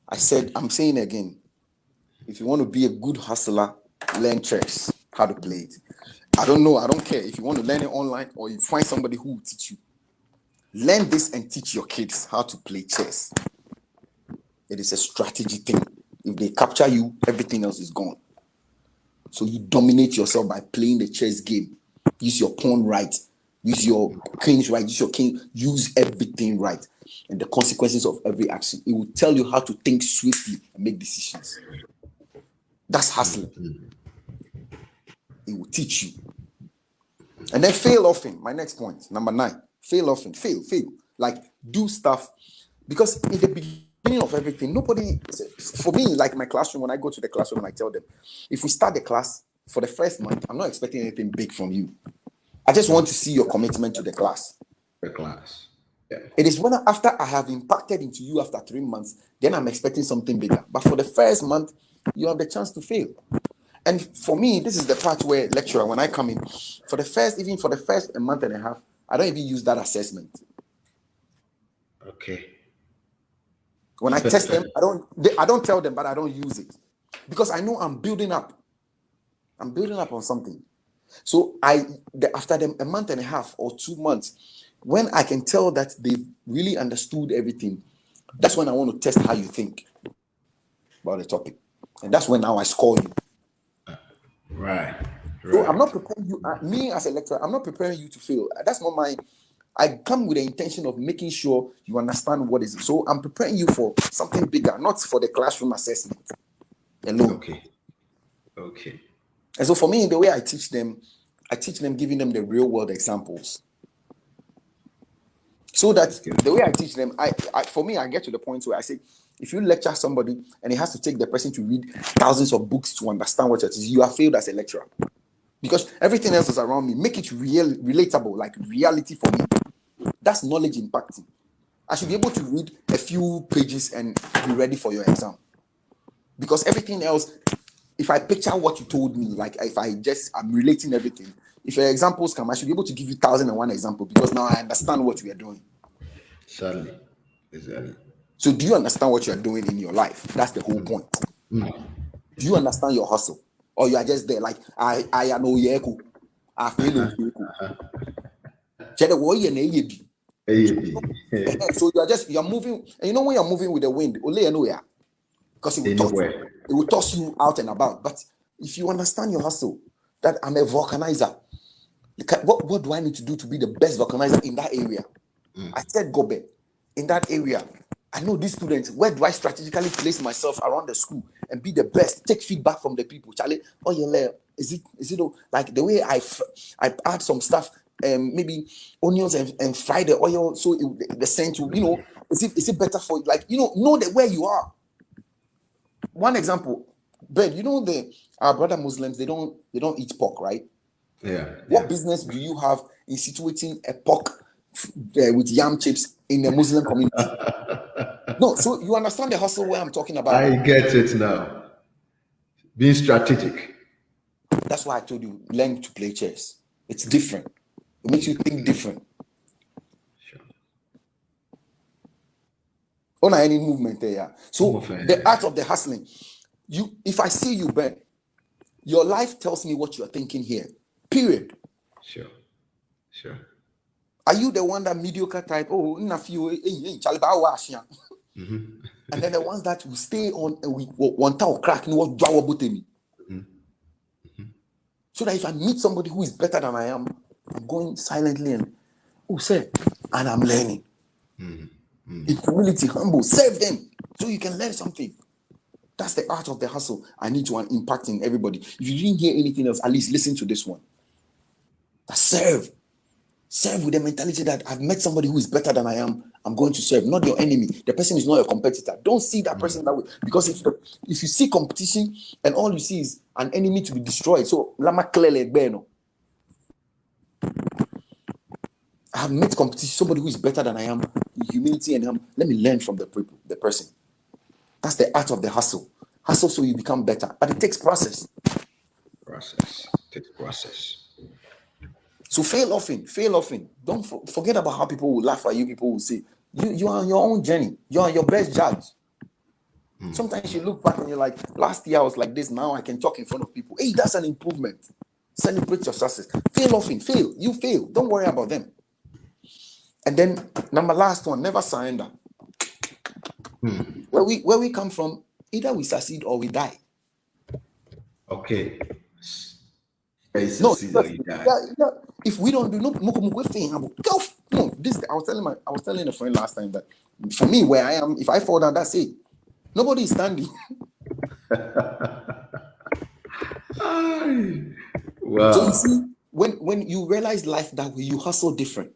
I said, I'm saying again, if you want to be a good hustler, learn chess, how to play it. I don't know. I don't care if you want to learn it online or you find somebody who will teach you. Learn this and teach your kids how to play chess. It is a strategy thing. If they capture you, everything else is gone. So you dominate yourself by playing the chess game. Use your pawn right. Use your kings right. Use your king. Use everything right. And the consequences of every action. It will tell you how to think swiftly and make decisions. That's hustling. It will teach you. And then fail often. My next point, number 9. Fail often. Fail. Like, do stuff. Because in the beginning of everything, nobody, for me, like my classroom, when I go to the classroom and I tell them, if we start the class for the first month, I'm not expecting anything big from you. I just want to see your commitment to the class. The class. Yeah. It is when after I have impacted into you after 3 months, then I'm expecting something bigger. But for the first month, you have the chance to fail. And for me, this is the part where lecturer, when I come in, for the first month and a half, I don't even use that assessment. Okay. When I test them, I don't tell them, but I don't use it because I know I'm building up. I'm building up on something. So after them a month and a half or 2 months, when I can tell that they've really understood everything, that's when I want to test how you think about the topic, and that's when now I score you. Right. So I'm not preparing you. Me as a lecturer, I'm not preparing you to fail. That's not my. I come with the intention of making sure you understand what is it. So I'm preparing you for something bigger, not for the classroom assessment alone. Okay. And so for me, the way I teach them giving them the real world examples. So that the way I teach them, for me, I get to the point where I say, if you lecture somebody and it has to take the person to read thousands of books to understand what you're teaching, you have failed as a lecturer. Because everything else is around me. Make it relatable, like reality for me. That's knowledge impacting. I should be able to read a few pages and be ready for your exam. Because everything else, if I picture what you told me, like if I'm relating everything, if your examples come, I should be able to give you 1,001 example because now I understand what we are doing. Certainly. Exactly. So do you understand what you are doing in your life? That's the whole point. Do you understand your hustle? Or you are just there like, I am Oyeko. I feel Oyeko. So you're moving, and you know when you're moving with the wind, because it will toss you out and about. But if you understand your hustle, that I'm a vulcanizer, what do I need to do to be the best vulcanizer in that area? I said Gobe, in that area. I know these students, where do I strategically place myself around the school and be the best? Take feedback from the people. Charlie, is it like the way I add some stuff, maybe onions and fry the oil so the scent will, is it better for you? Like, know the where you are. One example, Ben, our brother Muslims, they don't eat pork, right? Yeah. What business do you have in situating a pork with yam chips in the Muslim community? No, so you understand the hustle where I'm talking about. I get it now. Being strategic. That's why I told you, learn to play chess. It's different. It makes you think different. Sure. On any movement there. Yeah. So the art of the hustling. If I see you, Ben, your life tells me what you're thinking here. Period. Sure. Are you the one that mediocre type? Oh, and then the ones that will stay on and we want to crack and what draw about me. So that if I meet somebody who is better than I am, I'm going silently and I'm learning. In humility, humble, serve them so you can learn something. That's the art of the hustle. I need to impact in everybody. If you didn't hear anything else, at least listen to this one. Serve with the mentality that I've met somebody who is better than I am. I'm going to serve, not your enemy. The person is not your competitor. Don't see that person that way. Because if you see competition and all you see is an enemy to be destroyed, so lama clearly beno. I have met competition, somebody who is better than I am, in humility and let me learn from the person. That's the art of the hustle. Hustle so you become better, but it takes process. Takes process. So fail often. Don't forget about how people will laugh at you. People will say, you are on your own journey. You are your best judge. Sometimes you look back and you're like, last year I was like this, now I can talk in front of people. Hey, that's an improvement. Celebrate your success. Fail often. You fail. Don't worry about them. And then last one, never surrender. Where we come from, either we succeed or we die. Okay. You No, succeed or you seriously, die. yeah. If we don't do no, no. I was telling a friend last time that for me, where I am, if I fall down, that's it. Nobody is standing. So you Wow. see, when you realize life that way, you hustle different.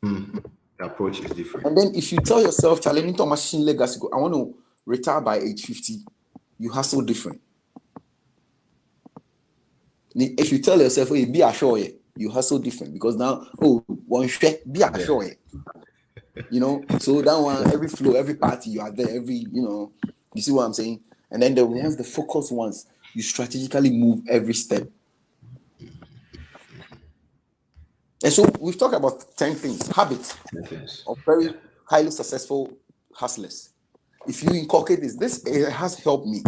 The approach is different. And then if you tell yourself, challenging to machine legacy, I want to retire by age 50, you hustle different. If you tell yourself, oh, be assured, you hustle different because now, oh, one share, be Yeah. assured. So that one, every flow, every party, you are there, you see what I'm saying? And then the focus ones, you strategically move every step. And so we've talked about 10 things, habits Yes. of very Yeah. highly successful hustlers. If you inculcate this it has helped me.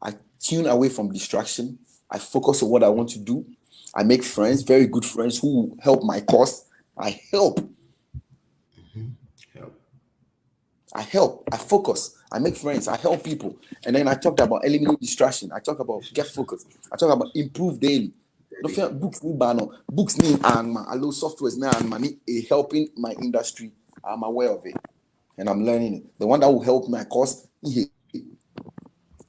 I tune away from distraction. I focus on what I want to do. I make friends, very good friends who help my cause. I help. Help. I focus, I make friends, I help people. And then I talked about eliminate distraction. I talk about get focused. I talk about improve daily. No fear books ni bano. Books ni and my allow softwares na and money helping my industry. I'm aware of it and I'm learning it. The one that will help my cause.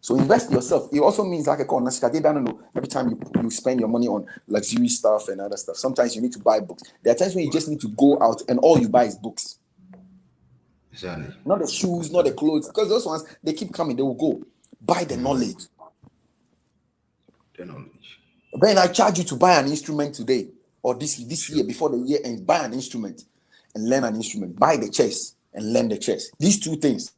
So invest yourself. It also means like a corner. I don't know. Every time you spend your money on luxury stuff and other stuff, sometimes you need to buy books. There are times when you just need to go out and all you buy is books. Exactly. Not the shoes, not the clothes, because those ones they keep coming, they will go. Buy the knowledge. The knowledge. Then I charge you to buy an instrument today or this Sure. year before the year ends. Buy an instrument and learn an instrument. Buy the chess and learn the chess. These two things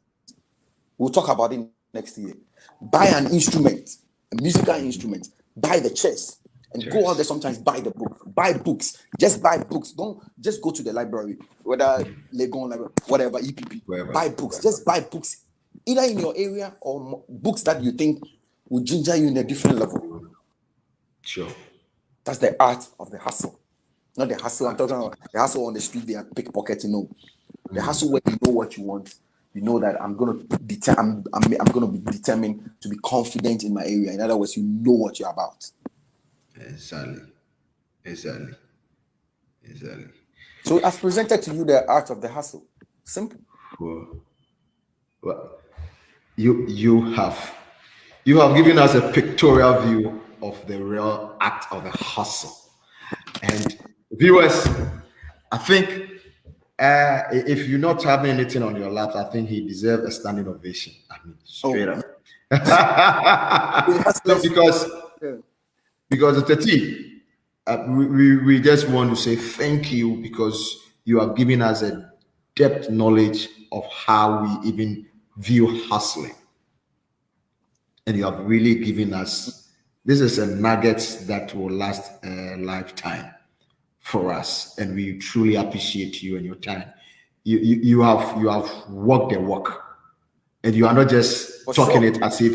we'll talk about it next year. Buy an instrument, a musical instrument. Buy the chess and go out there. Cheers. Sometimes buy the book. Buy books. Just buy books. Don't just go to the library, whether Legon library, whatever EPP. Wherever. Buy books. Just buy books, either in your area or books that you think will ginger you in a different level. Sure. That's the art of the hustle. Not the hustle. I'm Art. talking about the hustle on the street. They are pickpocketing. No, the hustle where you know what you want. You know that I'm gonna be determined to be confident in my area. In other words, you know what you're about. Exactly. Exactly. Exactly. So I've presented to you the art of the hustle. Simple. Well, well, you have given us a pictorial view of the real act of the hustle. And viewers, I think if you're not having anything on your laps, I think he deserves a standing ovation. I mean, straight Oh, up. No, hustlers. Yeah. because the T, we just want to say thank you because you have given us a depth knowledge of how we even view hustling, and you have really given us this is a nugget that will last a lifetime for us, and we truly appreciate you and your time. You have walked the walk, and you are not just For talking sure. it as if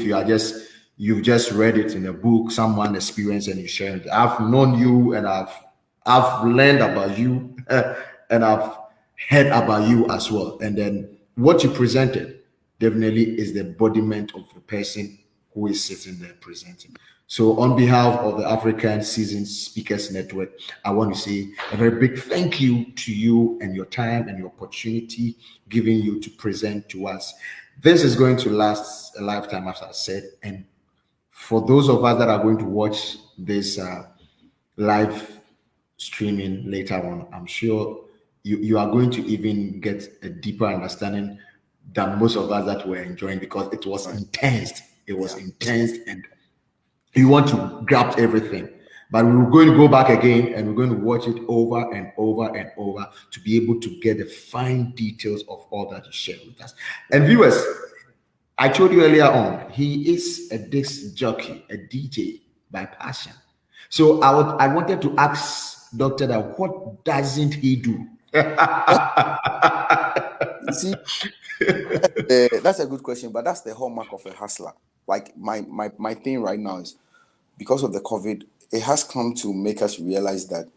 you've just read it in a book, someone experienced, and you share it. I've known you, and I've learned about you, and I've heard about you as well. And then what you presented definitely is the embodiment of the person who is sitting there presenting. So, on behalf of the African Seasoned Speakers Network, I want to say a very big thank you to you and your time and your opportunity giving you to present to us. This is going to last a lifetime, as I said. And for those of us that are going to watch this live streaming later on, I'm sure you are going to even get a deeper understanding than most of us that were enjoying because it was Right. intense. It was Yeah. intense, and you want to grab everything. But we're going to go back again and we're going to watch it over and over and over to be able to get the fine details of all that you shared with us. And viewers, I told you earlier on, he is a disc jockey, a DJ by passion. So I wanted to ask Doctor that what doesn't he do? You see, that's a good question, but that's the hallmark of a hustler. Like my thing right now is because of the COVID, it has come to make us realize that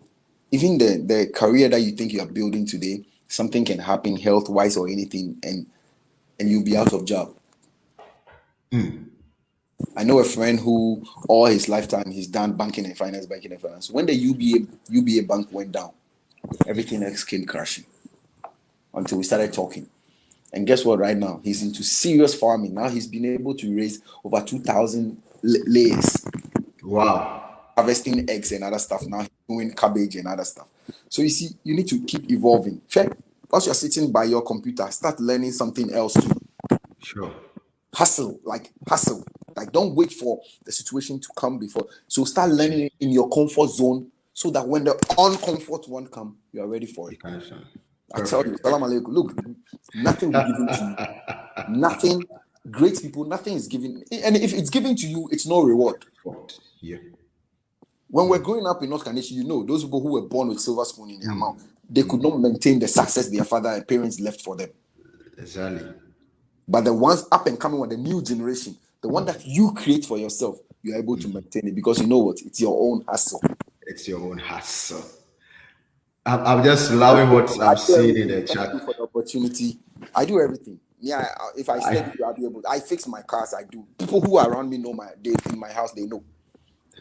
even the career that you think you are building today, something can happen health wise or anything, and you'll be out of job. I know a friend who all his lifetime he's done banking and finance, banking and finance. When the UBA bank went down, everything else came crashing until we started talking. And guess what? Right now, he's into serious farming. Now he's been able to raise over 2,000 layers. Wow. Harvesting eggs and other stuff. Now he's doing cabbage and other stuff. So you see, you need to keep evolving. Check. Once you're sitting by your computer, start learning something else too. Sure. Hustle. Like don't wait for the situation to come before. So start learning it in your comfort zone so that when the uncomfort one come, you are ready for it. I tell you, salam alaikum. Look, nothing will be given to you. Nothing, great people, nothing is given. And if it's given to you, it's no reward. Yeah. When we're growing up in North Carolina, you know, those people who were born with silver spoon in their mouth, they could not maintain the success their father and parents left for them. Exactly. But the ones up and coming with the new generation, the one that you create for yourself, you're able to maintain it because you know what? It's your own hustle. It's your own hustle. I'm just loving what I'm seeing in the chat. Thank you for the opportunity. I do everything. Yeah, if I study, I'll be able. I fix my cars. I do. People who are around me know in my house. They know.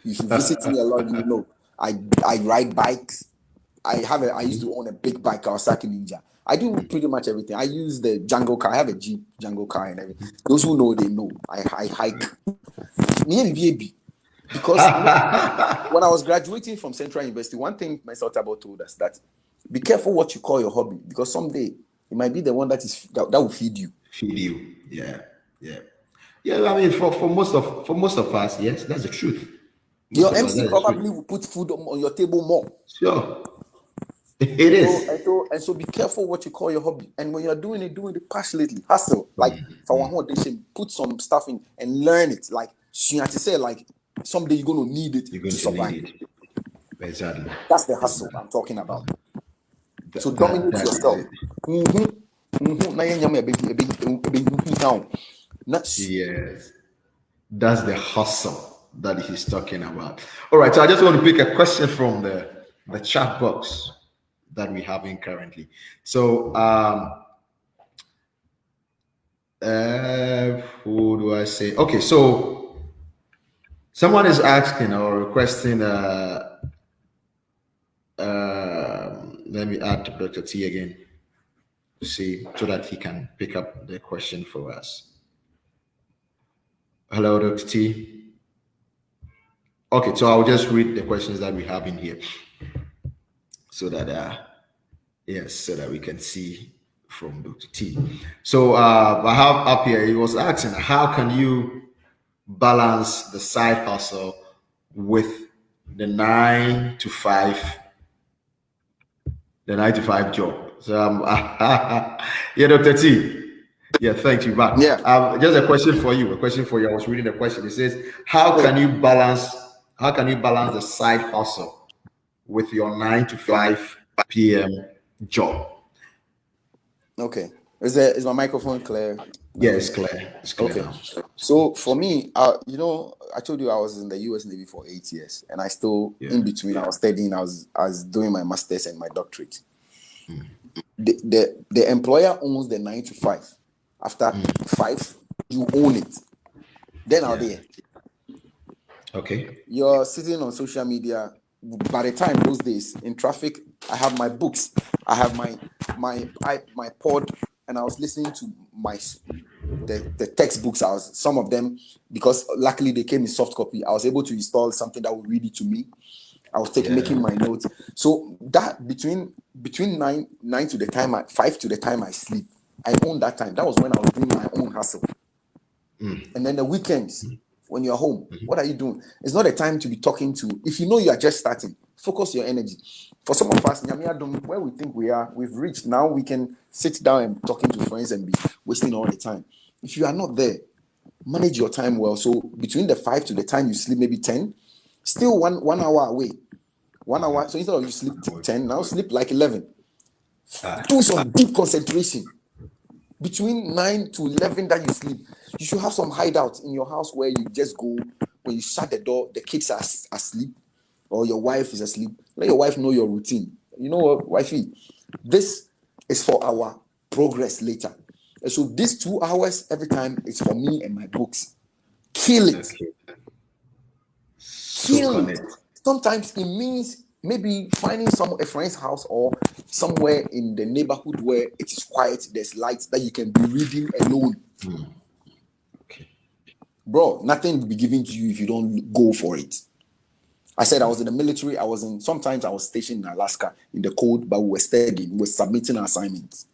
If you visit me a lot, you know. I ride bikes. I used to own a big bike, Kawasaki Ninja. I do pretty much everything. I use the Django car. I have a Jeep Django car and everything. Those who know, they know. I hike. Me and baby. Because when I was graduating from Central University, one thing my Saltabo told us that be careful what you call your hobby because someday it might be the one that will feed you. Yeah. I mean, for most of us, yes, that's the truth. Your MC probably will put food on your table more. Sure. It is. And so be careful what you call your hobby. And when you're doing it passionately. Hustle. Like for one they should put some stuff in and learn it. Like you have to say, like someday you're gonna need it to survive. Exactly. That's the hustle I'm talking about. So dominate yourself. Yes. That's the hustle that he's talking about. All right, so I just want to pick a question from the chat box that we have in currently. So who do I say? Okay, so someone is asking or requesting let me add Dr. T again to see so that he can pick up the question for us. Hello, Dr. T. Okay, so I'll just read the questions that we have in here so that so that we can see from Dr. T. So I have up here, he was asking, how can you balance the side hustle with the 9 to 5 job? So yeah, Dr. T. Yeah, thank you. But just a question for you. I was reading the question. It says, how can you balance the side hustle with your 9 to 5 p.m. job? Okay. Is my microphone clear? Yeah, it's clear. It's clear okay. Now. So for me, you know, I told you I was in the US Navy for 8 years, and I still in between. I was studying. I was doing my master's and my doctorate. The employer owns the 9 to 5. After 5, you own it. Then out there. Okay. You're sitting on social media. By the time those days in traffic, I have my books. I have my pod, and I was listening to the textbooks. Some of them, because luckily they came in soft copy, I was able to install something that would read it to me. I was making my notes. So that between 9 to the time 5 to the time I sleep, I own that time. That was when I was doing my own hustle. And then the weekends, when you're home, what are you doing? It's not a time to be talking to. If you know you are just starting, focus your energy. For some of us, where we think we are, we've reached. Now we can sit down and talking to friends and be wasting all the time. If you are not there, manage your time well. So between the 5 to the time you sleep, maybe 10, still one hour away. 1 hour. So instead of you sleep 10, now sleep like 11. Do some deep concentration. Between 9 to 11 that you sleep, you should have some hideout in your house where you just go. When you shut the door, the kids are asleep, or your wife is asleep. Let your wife know your routine. You know what, wifey? This is for our progress later. And so these 2 hours every time is for me and my books. Kill it. Okay. Kill it. Sometimes it means maybe finding a friend's house or somewhere in the neighborhood where it is quiet, there's lights that you can be reading alone. Okay. Bro, nothing will be given to you if you don't go for it. I said I was in the military. Sometimes I was stationed in Alaska in the cold, but we were studying, we were submitting assignments.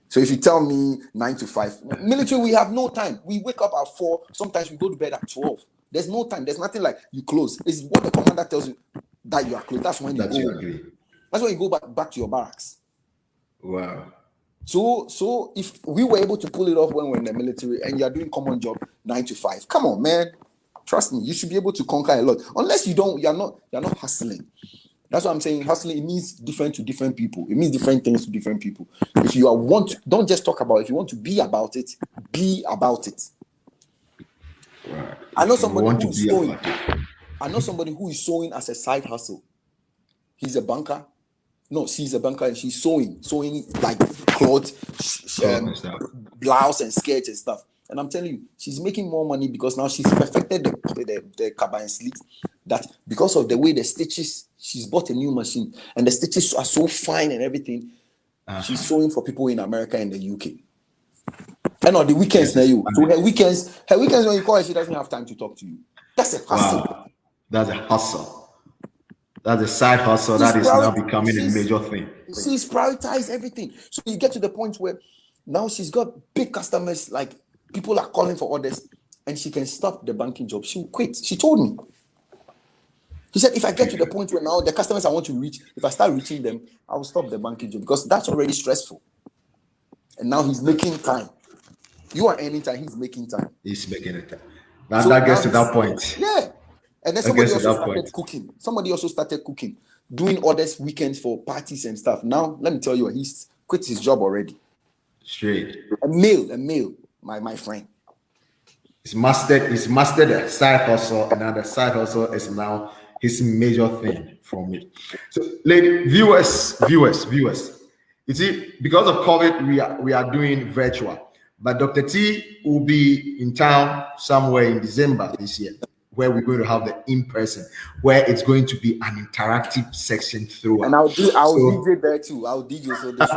So if you tell me 9 to 5, military, we have no time. We wake up at 4. Sometimes we go to bed at 12. There's no time. There's nothing like you close. It's what the commander tells you that you are closed. That's when you go. You agree. That's when you go back to your barracks. Wow. So if we were able to pull it off when we're in the military and you are doing common job 9 to 5, come on, man. Trust me, you should be able to conquer a lot. Unless you're not hustling. That's what I'm saying. Hustling, it means different to different people. It means different things to different people. If you don't just talk about it. If you want to be about it, be about it. Right. I know somebody who is sewing. I know somebody who is sewing as a side hustle. He's a banker. No, she's a banker and she's sewing like clothes, blouse and skirts and stuff. And I'm telling you, she's making more money because now she's perfected the kaba and slit. That because of the way the stitches, she's bought a new machine and the stitches are so fine and everything. She's sewing for people in America and the UK. And on the weekends now, so her weekends when you call her, she doesn't have time to talk to you. That's a hustle. Wow. That's a hustle. That's a side hustle that is now becoming a major thing. She's prioritized everything. So you get to the point where now she's got big customers, like people are calling for orders, and she can stop the banking job. She'll quit. She told me. She said, if I get to the point where now the customers I want to reach, if I start reaching them, I will stop the banking job because that's already stressful. And now he's making time. You are earning time, he's making time. He's making it time. Now that gets to that point. Yeah. And then somebody also started cooking. Somebody also started cooking, doing orders weekends for parties and stuff. Now, let me tell you, he's quit his job already. Straight. A male, my friend. He's mastered a side hustle, and now the side hustle is now his major thing from it. So, viewers. You see, because of COVID, we are doing virtual. But Dr. T will be in town somewhere in December this year, where we're going to have the in-person, where it's going to be an interactive section throughout. And I'll DJ there too. I'll DJ so this.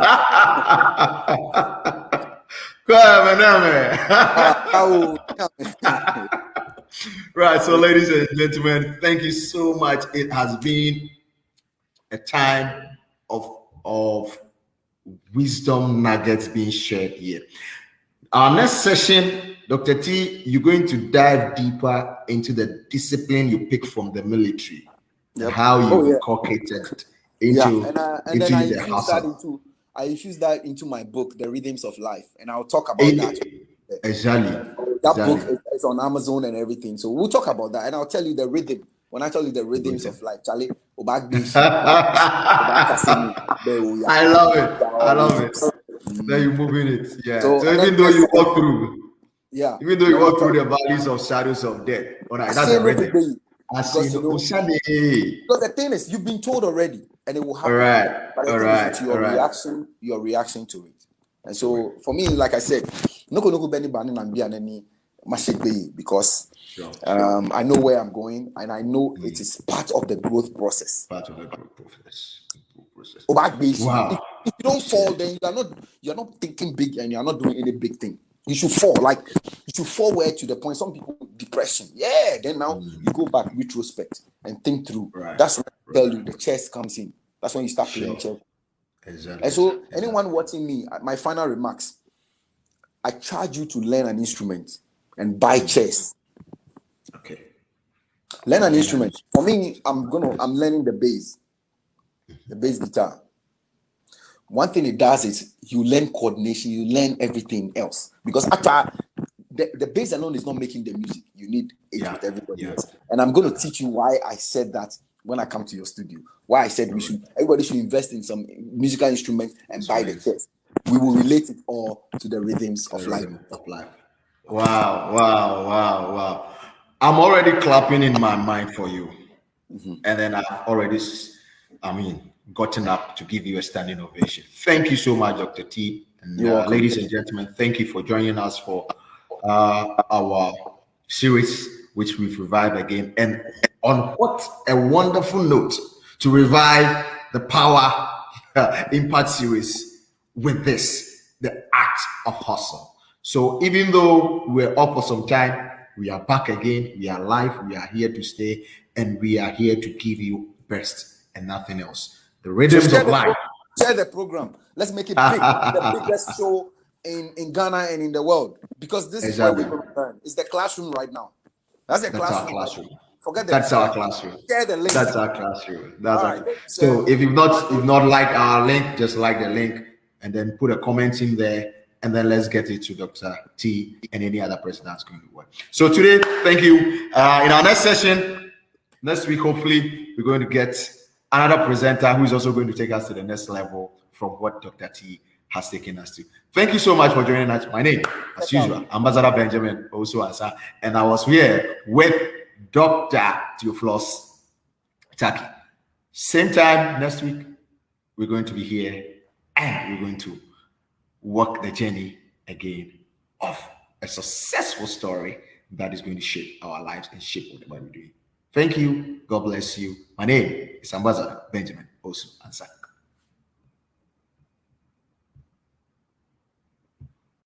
Right. So, ladies and gentlemen, thank you so much. It has been a time of wisdom nuggets being shared here. Our next session, Dr. T, you're going to dive deeper into the discipline you pick from the military, and how you inculcated into the hustle. I infused that into my book, The Rhythms of Life, and I'll talk about that. Exactly. That book is on Amazon and everything, so we'll talk about that, and I'll tell you the rhythm. When I tell you the rhythms of life, Charlie, I love it. Then you're moving it. Yeah. So even though you walk through, the valleys of shadows of death, that's a rhythm. Because the thing is, you've been told already, and it will happen. All right. Your reaction to it. And so for me, like I said, because I know where I'm going, and I know it is part of the growth process. Wow. If you don't fall, then you're not thinking big, and you're not doing any big thing. You should fall. You should forward to the point. Some people depression. Yeah. Then now you go back, retrospect, and think through. That's when I tell you the chess comes in. That's when you start playing chess. Exactly. And so anyone watching me, my final remarks, I charge you to learn an instrument and buy chess. Okay. Learn an instrument. For me, I'm learning the bass guitar. One thing it does is you learn coordination, you learn everything else. Because after the bass alone is not making the music. You need it with everybody else. And I'm going to teach you why I said that when I come to your studio. Why I said everybody should invest in some musical instrument and buy the chess. We will relate it all to the rhythms of life. Wow. I'm already clapping in my mind for you. And then I've already, gotten up to give you a standing ovation. Thank you so much, Dr. T. And ladies and gentlemen, thank you for joining us for our series, which we've revived again. And on what a wonderful note to revive the Power Impact series with this, the act of hustle. So even though we're off for some time, we are back again. We are live. We are here to stay, and we are here to give you best and nothing else. The rhythms of life. Share the program. Let's make it big. The biggest show in Ghana and in the world, because this is where we're going to learn. It's the classroom right now. That's the classroom. Our classroom. Forget That's our classroom. Share the link. That's our classroom. That's all right. So if you've not liked our link, just like the link and then put a comment in there, and then let's get it to Dr. T and any other person that's going to work. So today, thank you. In our next session, next week, hopefully, we're going to get another presenter who is also going to take us to the next level from what Dr. T has taken us to. Thank you so much for joining us. My name, as usual, Ambassador Benjamin Osuasa, and I was here with Dr. Theophilus Tackie. Same time next week, we're going to be here and we're going to walk the journey again of a successful story that is going to shape our lives and shape whatever we're doing. Thank you. God bless you. My name is Ambassador Benjamin Osuasa.